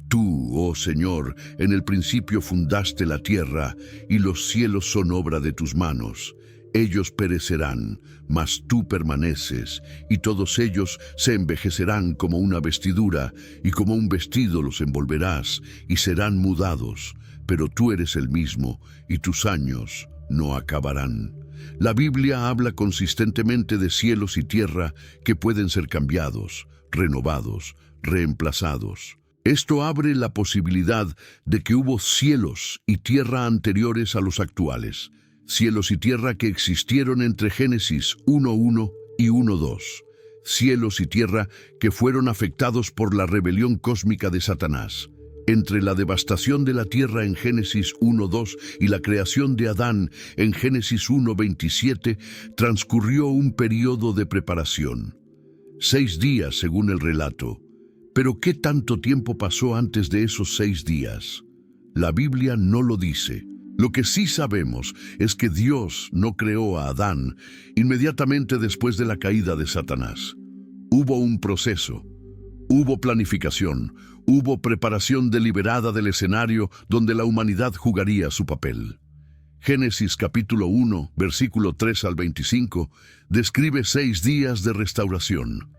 tú, oh Señor, en el principio fundaste la tierra, y los cielos son obra de tus manos. Ellos perecerán, mas tú permaneces, y todos ellos se envejecerán como una vestidura, y como un vestido los envolverás, y serán mudados. Pero tú eres el mismo, y tus años no acabarán. La Biblia habla consistentemente de cielos y tierra que pueden ser cambiados, renovados, reemplazados. Esto abre la posibilidad de que hubo cielos y tierra anteriores a los actuales. Cielos y tierra que existieron entre Génesis 1:1 y 1:2. Cielos y tierra que fueron afectados por la rebelión cósmica de Satanás. Entre la devastación de la tierra en Génesis 1:2 y la creación de Adán en Génesis 1:27, transcurrió un periodo de preparación. 6 días según el relato. Pero ¿qué tanto tiempo pasó antes de esos 6 días? La Biblia no lo dice. Lo que sí sabemos es que Dios no creó a Adán inmediatamente después de la caída de Satanás. Hubo un proceso, hubo planificación, hubo preparación deliberada del escenario donde la humanidad jugaría su papel. Génesis capítulo 1, versículo 3 al 25, describe 6 días de restauración.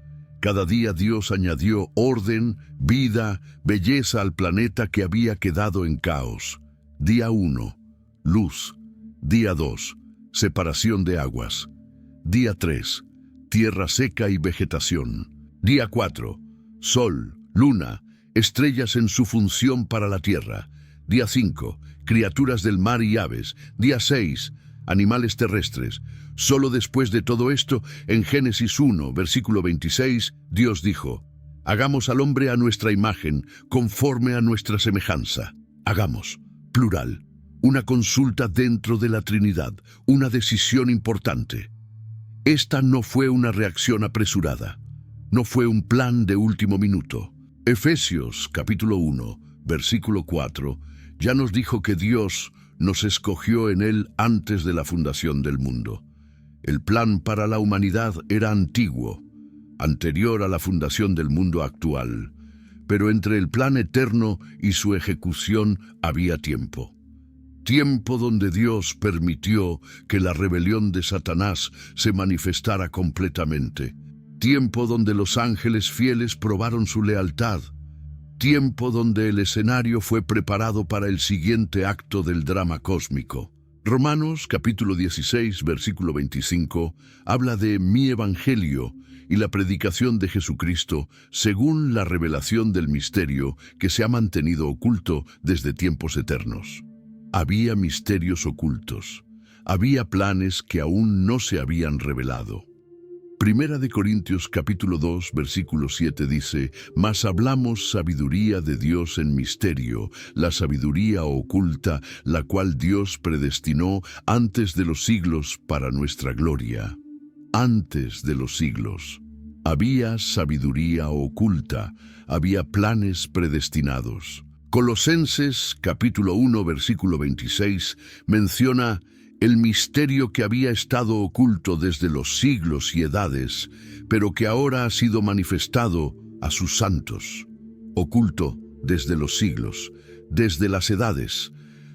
Cada día Dios añadió orden, vida, belleza al planeta que había quedado en caos. Día 1, luz. Día 2, separación de aguas. Día 3, tierra seca y vegetación. Día 4, sol, luna, estrellas en su función para la tierra. Día 5, criaturas del mar y aves. Día 6, animales terrestres. Solo después de todo esto, en Génesis 1, versículo 26, Dios dijo: hagamos al hombre a nuestra imagen, conforme a nuestra semejanza. Hagamos, plural, una consulta dentro de la Trinidad, una decisión importante. Esta no fue una reacción apresurada, no fue un plan de último minuto. Efesios capítulo 1, versículo 4, ya nos dijo que Dios nos escogió en Él antes de la fundación del mundo. El plan para la humanidad era antiguo, anterior a la fundación del mundo actual, pero entre el plan eterno y su ejecución había tiempo. Tiempo donde Dios permitió que la rebelión de Satanás se manifestara completamente. Tiempo donde los ángeles fieles probaron su lealtad. Tiempo donde el escenario fue preparado para el siguiente acto del drama cósmico. Romanos capítulo 16, versículo 25, habla de mi evangelio y la predicación de Jesucristo según la revelación del misterio que se ha mantenido oculto desde tiempos eternos. Había misterios ocultos, había planes que aún no se habían revelado. Primera de Corintios capítulo 2, versículo 7 dice: mas hablamos sabiduría de Dios en misterio, la sabiduría oculta, la cual Dios predestinó antes de los siglos para nuestra gloria. Antes de los siglos. Había sabiduría oculta, había planes predestinados. Colosenses capítulo 1, versículo 26 menciona el misterio que había estado oculto desde los siglos y edades, pero que ahora ha sido manifestado a sus santos. Oculto desde los siglos, desde las edades.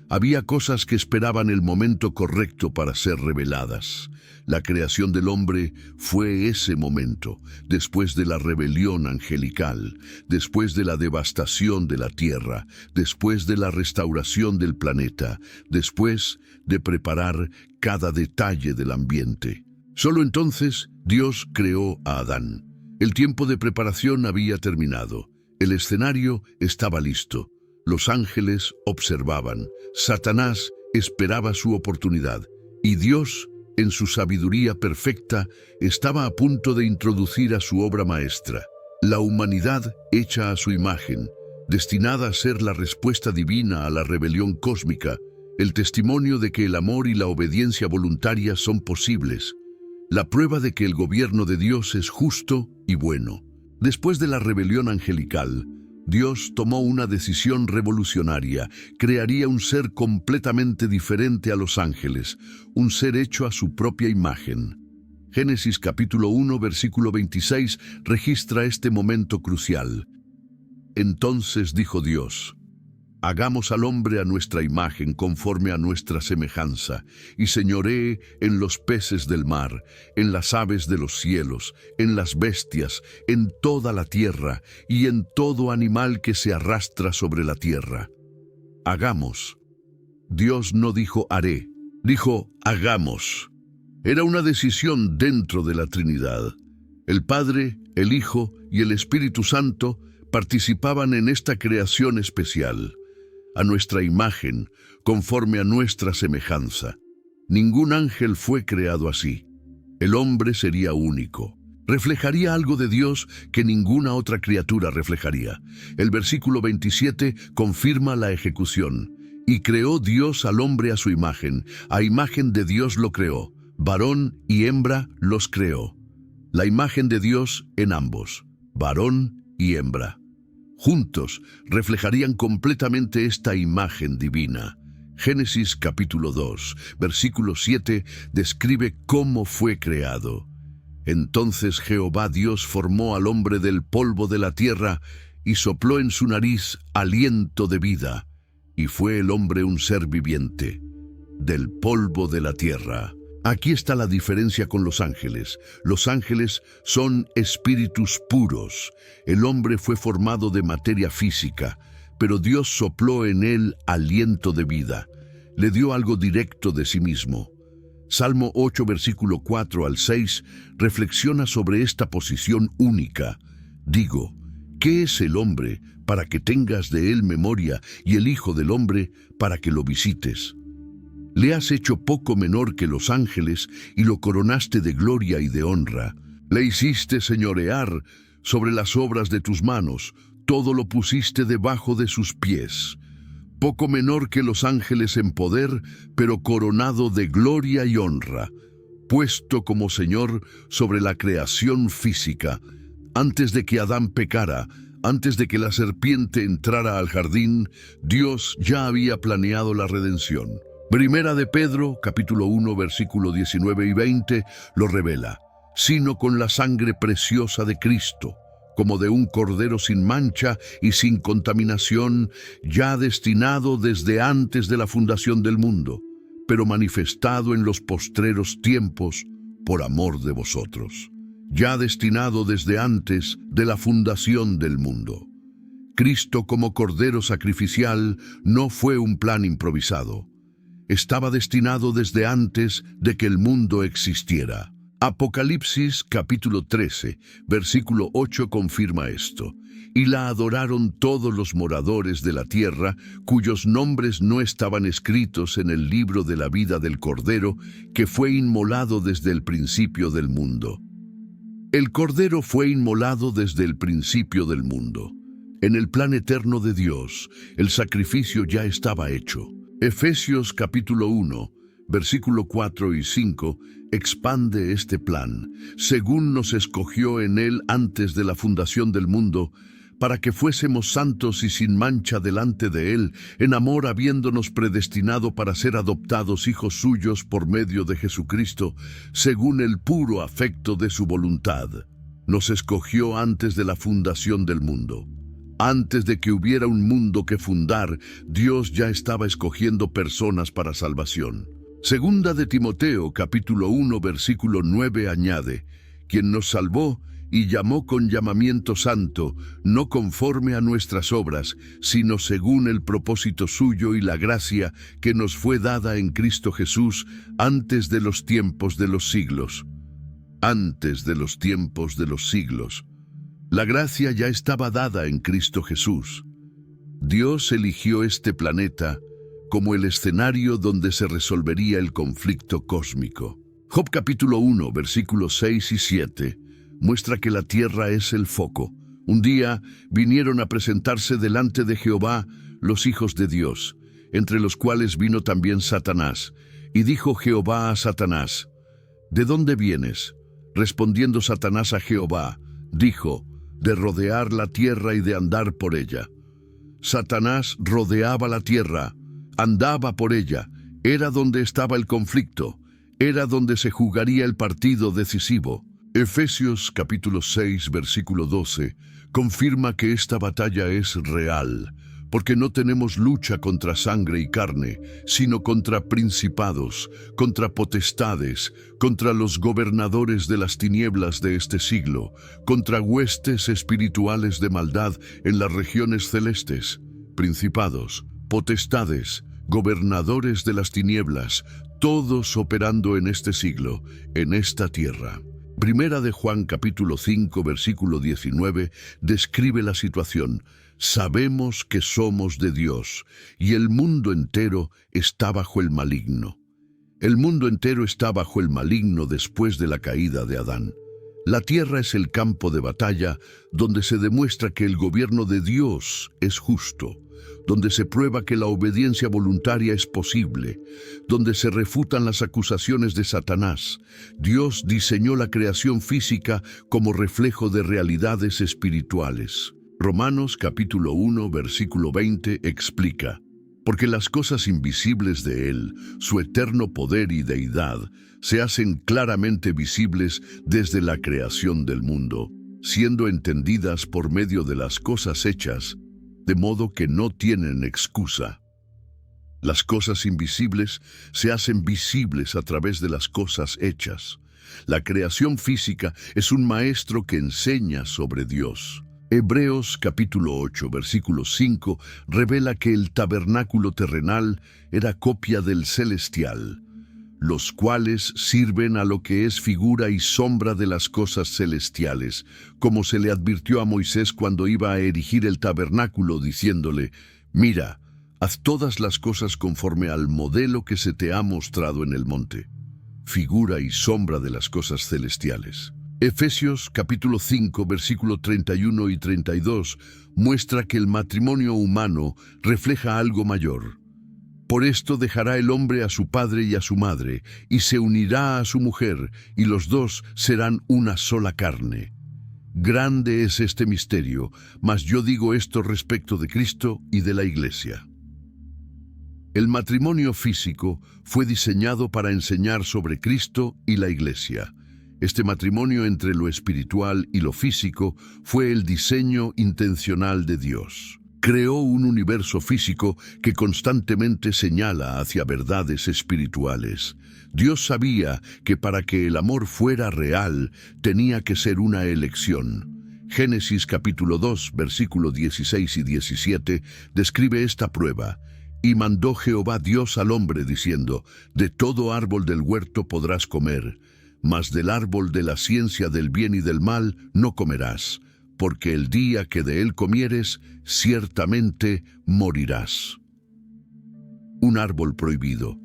Había cosas que esperaban el momento correcto para ser reveladas. La creación del hombre fue ese momento, después de la rebelión angelical, después de la devastación de la tierra, después de la restauración del planeta, después de preparar cada detalle del ambiente. Solo entonces Dios creó a Adán. El tiempo de preparación había terminado. El escenario estaba listo. Los ángeles observaban. Satanás esperaba su oportunidad. Y Dios, en su sabiduría perfecta, estaba a punto de introducir a su obra maestra. La humanidad hecha a su imagen, destinada a ser la respuesta divina a la rebelión cósmica, el testimonio de que el amor y la obediencia voluntaria son posibles, la prueba de que el gobierno de Dios es justo y bueno. Después de la rebelión angelical, Dios tomó una decisión revolucionaria. Crearía un ser completamente diferente a los ángeles, un ser hecho a su propia imagen. Génesis capítulo 1, versículo 26 registra este momento crucial. Entonces dijo Dios: hagamos al hombre a nuestra imagen, conforme a nuestra semejanza, y señoree en los peces del mar, en las aves de los cielos, en las bestias, en toda la tierra, y en todo animal que se arrastra sobre la tierra. Hagamos. Dios no dijo haré, dijo hagamos. Era una decisión dentro de la Trinidad. El Padre, el Hijo y el Espíritu Santo participaban en esta creación especial, a nuestra imagen, conforme a nuestra semejanza. Ningún ángel fue creado así. El hombre sería único. Reflejaría algo de Dios que ninguna otra criatura reflejaría. El versículo 27 confirma la ejecución. Y creó Dios al hombre a su imagen. A imagen de Dios lo creó. Varón y hembra los creó. La imagen de Dios en ambos, varón y hembra. Juntos reflejarían completamente esta imagen divina. Génesis capítulo 2, versículo 7 describe cómo fue creado. Entonces Jehová Dios formó al hombre del polvo de la tierra y sopló en su nariz aliento de vida, y fue el hombre un ser viviente, del polvo de la tierra. Aquí está la diferencia con los ángeles. Los ángeles son espíritus puros. El hombre fue formado de materia física, pero Dios sopló en él aliento de vida. Le dio algo directo de sí mismo. Salmo 8, versículo 4 al 6, reflexiona sobre esta posición única. Digo, ¿qué es el hombre para que tengas de él memoria, y el Hijo del hombre para que lo visites? Le has hecho poco menor que los ángeles y lo coronaste de gloria y de honra. Le hiciste señorear sobre las obras de tus manos, todo lo pusiste debajo de sus pies. Poco menor que los ángeles en poder, pero coronado de gloria y honra, puesto como Señor sobre la creación física. Antes de que Adán pecara, antes de que la serpiente entrara al jardín, Dios ya había planeado la redención. Primera de Pedro, capítulo 1, versículo 19 y 20, lo revela. Sino con la sangre preciosa de Cristo, como de un cordero sin mancha y sin contaminación, ya destinado desde antes de la fundación del mundo, pero manifestado en los postreros tiempos por amor de vosotros. Ya destinado desde antes de la fundación del mundo. Cristo como cordero sacrificial no fue un plan improvisado. Estaba destinado desde antes de que el mundo existiera. Apocalipsis capítulo 13, versículo 8 confirma esto. Y la adoraron todos los moradores de la tierra, cuyos nombres no estaban escritos en el libro de la vida del Cordero, que fue inmolado desde el principio del mundo. El Cordero fue inmolado desde el principio del mundo. En el plan eterno de Dios, el sacrificio ya estaba hecho. Efesios capítulo 1, versículo 4 y 5, expande este plan, según nos escogió en él antes de la fundación del mundo, para que fuésemos santos y sin mancha delante de él, en amor habiéndonos predestinado para ser adoptados hijos suyos por medio de Jesucristo, según el puro afecto de su voluntad. Nos escogió antes de la fundación del mundo. Antes de que hubiera un mundo que fundar, Dios ya estaba escogiendo personas para salvación. Segunda de Timoteo, capítulo 1, versículo 9 añade, quien nos salvó y llamó con llamamiento santo, no conforme a nuestras obras, sino según el propósito suyo y la gracia que nos fue dada en Cristo Jesús antes de los tiempos de los siglos. Antes de los tiempos de los siglos. La gracia ya estaba dada en Cristo Jesús. Dios eligió este planeta como el escenario donde se resolvería el conflicto cósmico. Job capítulo 1, versículos 6 y 7, muestra que la tierra es el foco. Un día vinieron a presentarse delante de Jehová los hijos de Dios, entre los cuales vino también Satanás. Y dijo Jehová a Satanás, ¿de dónde vienes? Respondiendo Satanás a Jehová, dijo, de rodear la tierra y de andar por ella. Satanás rodeaba la tierra, andaba por ella, era donde estaba el conflicto, era donde se jugaría el partido decisivo. Efesios capítulo 6, versículo 12, confirma que esta batalla es real, porque no tenemos lucha contra sangre y carne, sino contra principados, contra potestades, contra los gobernadores de las tinieblas de este siglo, contra huestes espirituales de maldad en las regiones celestes. Principados, potestades, gobernadores de las tinieblas, todos operando en este siglo, en esta tierra. Primera de Juan capítulo 5, versículo 19, describe la situación. Sabemos que somos de Dios, y el mundo entero está bajo el maligno. El mundo entero está bajo el maligno después de la caída de Adán. La tierra es el campo de batalla donde se demuestra que el gobierno de Dios es justo, donde se prueba que la obediencia voluntaria es posible, donde se refutan las acusaciones de Satanás. Dios diseñó la creación física como reflejo de realidades espirituales. Romanos capítulo 1, versículo 20 explica: porque las cosas invisibles de Él, su eterno poder y deidad, se hacen claramente visibles desde la creación del mundo, siendo entendidas por medio de las cosas hechas, de modo que no tienen excusa. Las cosas invisibles se hacen visibles a través de las cosas hechas. La creación física es un maestro que enseña sobre Dios. Hebreos capítulo 8, versículo 5 revela que el tabernáculo terrenal era copia del celestial, los cuales sirven a lo que es figura y sombra de las cosas celestiales, como se le advirtió a Moisés cuando iba a erigir el tabernáculo, diciéndole: mira, haz todas las cosas conforme al modelo que se te ha mostrado en el monte, figura y sombra de las cosas celestiales. Efesios capítulo 5, versículo 31 y 32 muestra que el matrimonio humano refleja algo mayor. Por esto dejará el hombre a su padre y a su madre, y se unirá a su mujer, y los dos serán una sola carne. Grande es este misterio, mas yo digo esto respecto de Cristo y de la Iglesia. El matrimonio físico fue diseñado para enseñar sobre Cristo y la Iglesia. Este matrimonio entre lo espiritual y lo físico fue el diseño intencional de Dios. Creó un universo físico que constantemente señala hacia verdades espirituales. Dios sabía que para que el amor fuera real, tenía que ser una elección. Génesis capítulo 2, versículos 16 y 17, describe esta prueba. Y mandó Jehová Dios al hombre, diciendo: de todo árbol del huerto podrás comer, mas del árbol de la ciencia del bien y del mal no comerás, porque el día que de él comieres, ciertamente morirás. Un árbol prohibido.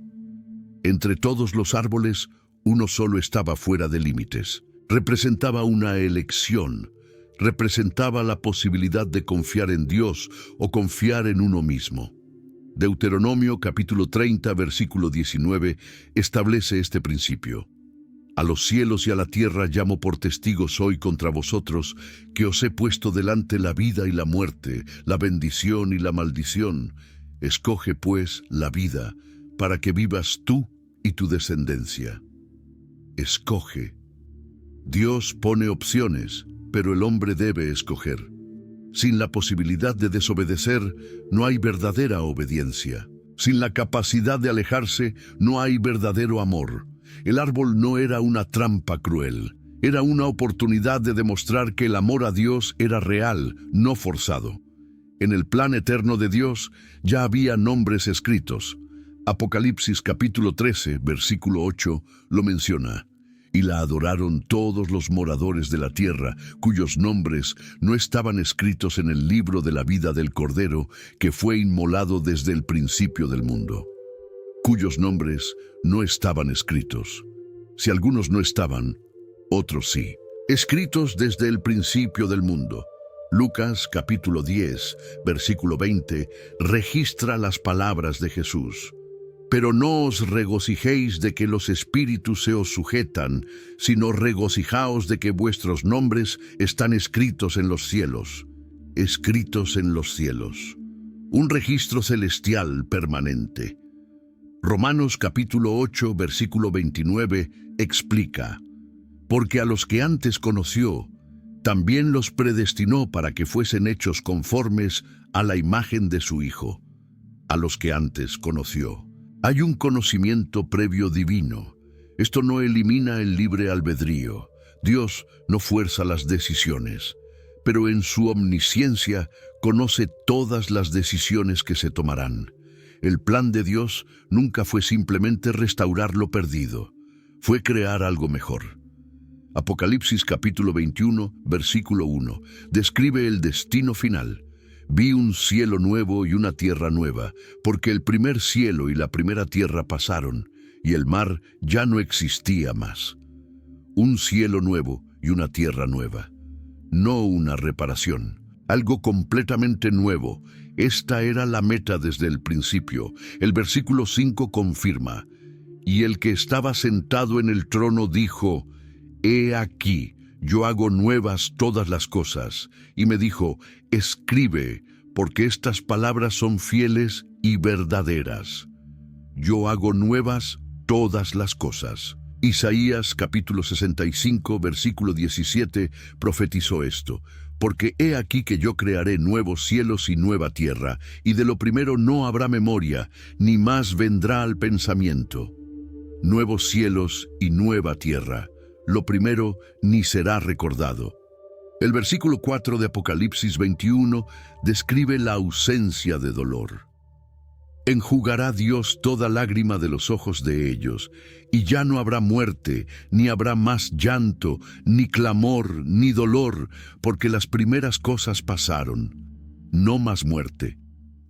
Entre todos los árboles, uno solo estaba fuera de límites. Representaba una elección. Representaba la posibilidad de confiar en Dios o confiar en uno mismo. Deuteronomio capítulo 30, versículo 19, establece este principio. A los cielos y a la tierra llamo por testigos hoy contra vosotros, que os he puesto delante la vida y la muerte, la bendición y la maldición. Escoge pues la vida, para que vivas tú y tu descendencia. Escoge. Dios pone opciones, pero el hombre debe escoger. Sin la posibilidad de desobedecer, no hay verdadera obediencia. Sin la capacidad de alejarse, no hay verdadero amor. El árbol no era una trampa cruel, era una oportunidad de demostrar que el amor a Dios era real, no forzado. En el plan eterno de Dios ya había nombres escritos. Apocalipsis capítulo 13, versículo 8, lo menciona. Y la adoraron todos los moradores de la tierra, cuyos nombres no estaban escritos en el libro de la vida del Cordero, que fue inmolado desde el principio del mundo. Cuyos nombres no estaban escritos. Si algunos no estaban, otros sí. Escritos desde el principio del mundo. Lucas capítulo 10, versículo 20, registra las palabras de Jesús. Pero no os regocijéis de que los espíritus se os sujetan, sino regocijaos de que vuestros nombres están escritos en los cielos. Escritos en los cielos. Un registro celestial permanente. Romanos capítulo 8, versículo 29 explica: porque a los que antes conoció, también los predestinó para que fuesen hechos conformes a la imagen de su Hijo. A los que antes conoció. Hay un conocimiento previo divino. Esto no elimina el libre albedrío. Dios no fuerza las decisiones, pero en su omnisciencia conoce todas las decisiones que se tomarán. El plan de Dios nunca fue simplemente restaurar lo perdido, fue crear algo mejor. Apocalipsis capítulo 21, versículo 1, describe el destino final. Vi un cielo nuevo y una tierra nueva, porque el primer cielo y la primera tierra pasaron, y el mar ya no existía más. Un cielo nuevo y una tierra nueva. No una reparación, algo completamente nuevo. Esta era la meta desde el principio. El versículo 5 confirma: y el que estaba sentado en el trono dijo: he aquí, yo hago nuevas todas las cosas. Y me dijo: escribe, porque estas palabras son fieles y verdaderas. Yo hago nuevas todas las cosas. Isaías capítulo 65, versículo 17 profetizó esto: porque he aquí que yo crearé nuevos cielos y nueva tierra, y de lo primero no habrá memoria, ni más vendrá al pensamiento. Nuevos cielos y nueva tierra. Lo primero ni será recordado. El versículo 4 de Apocalipsis 21 describe la ausencia de dolor. Enjugará Dios toda lágrima de los ojos de ellos, y ya no habrá muerte, ni habrá más llanto, ni clamor, ni dolor, porque las primeras cosas pasaron. No más muerte,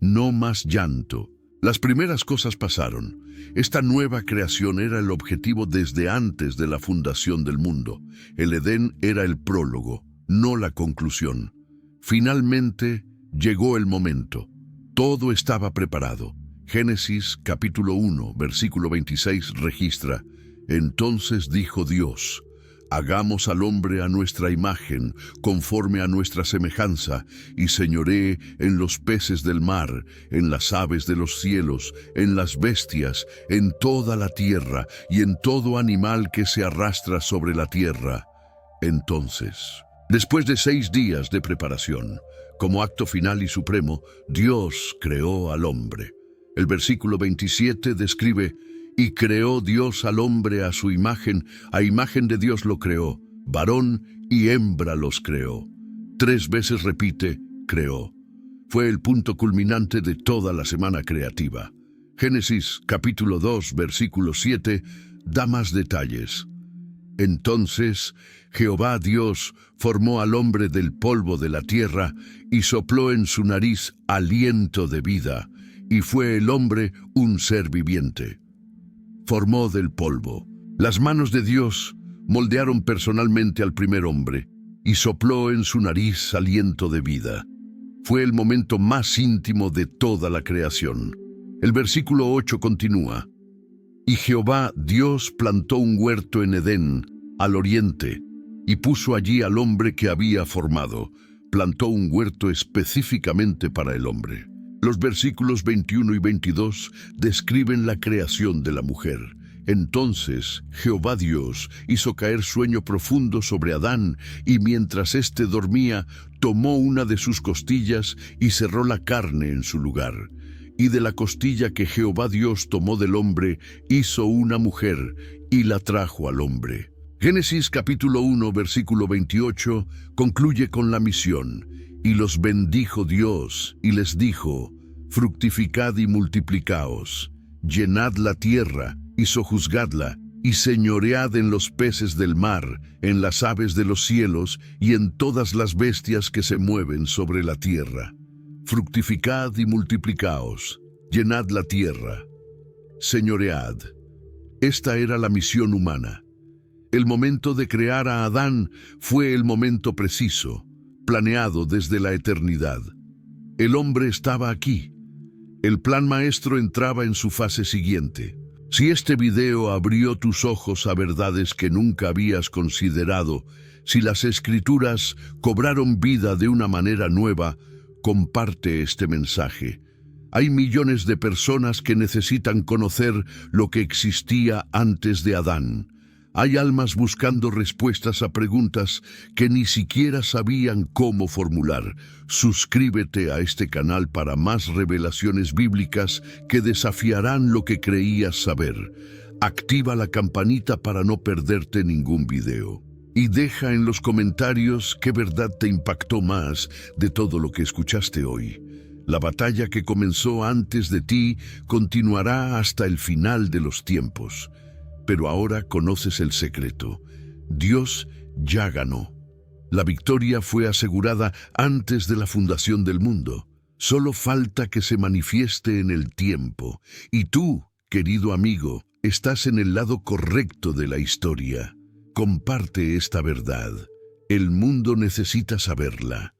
no más llanto. Las primeras cosas pasaron. Esta nueva creación era el objetivo desde antes de la fundación del mundo. El Edén era el prólogo, no la conclusión. Finalmente llegó el momento. Todo estaba preparado. Génesis capítulo 1, versículo 26 registra: entonces dijo Dios: hagamos al hombre a nuestra imagen, conforme a nuestra semejanza, y señoree en los peces del mar, en las aves de los cielos, en las bestias, en toda la tierra, y en todo animal que se arrastra sobre la tierra. Entonces, después de 6 días de preparación, como acto final y supremo, Dios creó al hombre. El versículo 27 describe: y creó Dios al hombre a su imagen, a imagen de Dios lo creó, varón y hembra los creó. 3 veces repite, creó. Fue el punto culminante de toda la semana creativa. Génesis capítulo 2, versículo 7, da más detalles. Entonces Jehová Dios formó al hombre del polvo de la tierra y sopló en su nariz aliento de vida, y fue el hombre un ser viviente. Formó del polvo. Las manos de Dios moldearon personalmente al primer hombre y sopló en su nariz aliento de vida. Fue el momento más íntimo de toda la creación. El versículo 8 continúa: y Jehová Dios plantó un huerto en Edén, al oriente, y puso allí al hombre que había formado. Plantó un huerto específicamente para el hombre. Los versículos 21 y 22 describen la creación de la mujer. Entonces Jehová Dios hizo caer sueño profundo sobre Adán, y mientras éste dormía, tomó una de sus costillas y cerró la carne en su lugar. Y de la costilla que Jehová Dios tomó del hombre, hizo una mujer, y la trajo al hombre. Génesis capítulo 1, versículo 28, concluye con la misión. Y los bendijo Dios, y les dijo: fructificad y multiplicaos, llenad la tierra, y sojuzgadla, y señoread en los peces del mar, en las aves de los cielos, y en todas las bestias que se mueven sobre la tierra. Fructificad y multiplicaos, llenad la tierra, señoread. Esta era la misión humana. El momento de crear a Adán fue el momento preciso, planeado desde la eternidad. El hombre estaba aquí. El plan maestro entraba en su fase siguiente. Si este video abrió tus ojos a verdades que nunca habías considerado, si las Escrituras cobraron vida de una manera nueva, comparte este mensaje. Hay millones de personas que necesitan conocer lo que existía antes de Adán. Hay almas buscando respuestas a preguntas que ni siquiera sabían cómo formular. Suscríbete a este canal para más revelaciones bíblicas que desafiarán lo que creías saber. Activa la campanita para no perderte ningún video. Y deja en los comentarios qué verdad te impactó más de todo lo que escuchaste hoy. La batalla que comenzó antes de ti continuará hasta el final de los tiempos. Pero ahora conoces el secreto. Dios ya ganó. La victoria fue asegurada antes de la fundación del mundo. Solo falta que se manifieste en el tiempo. Y tú, querido amigo, estás en el lado correcto de la historia. Comparte esta verdad. El mundo necesita saberla.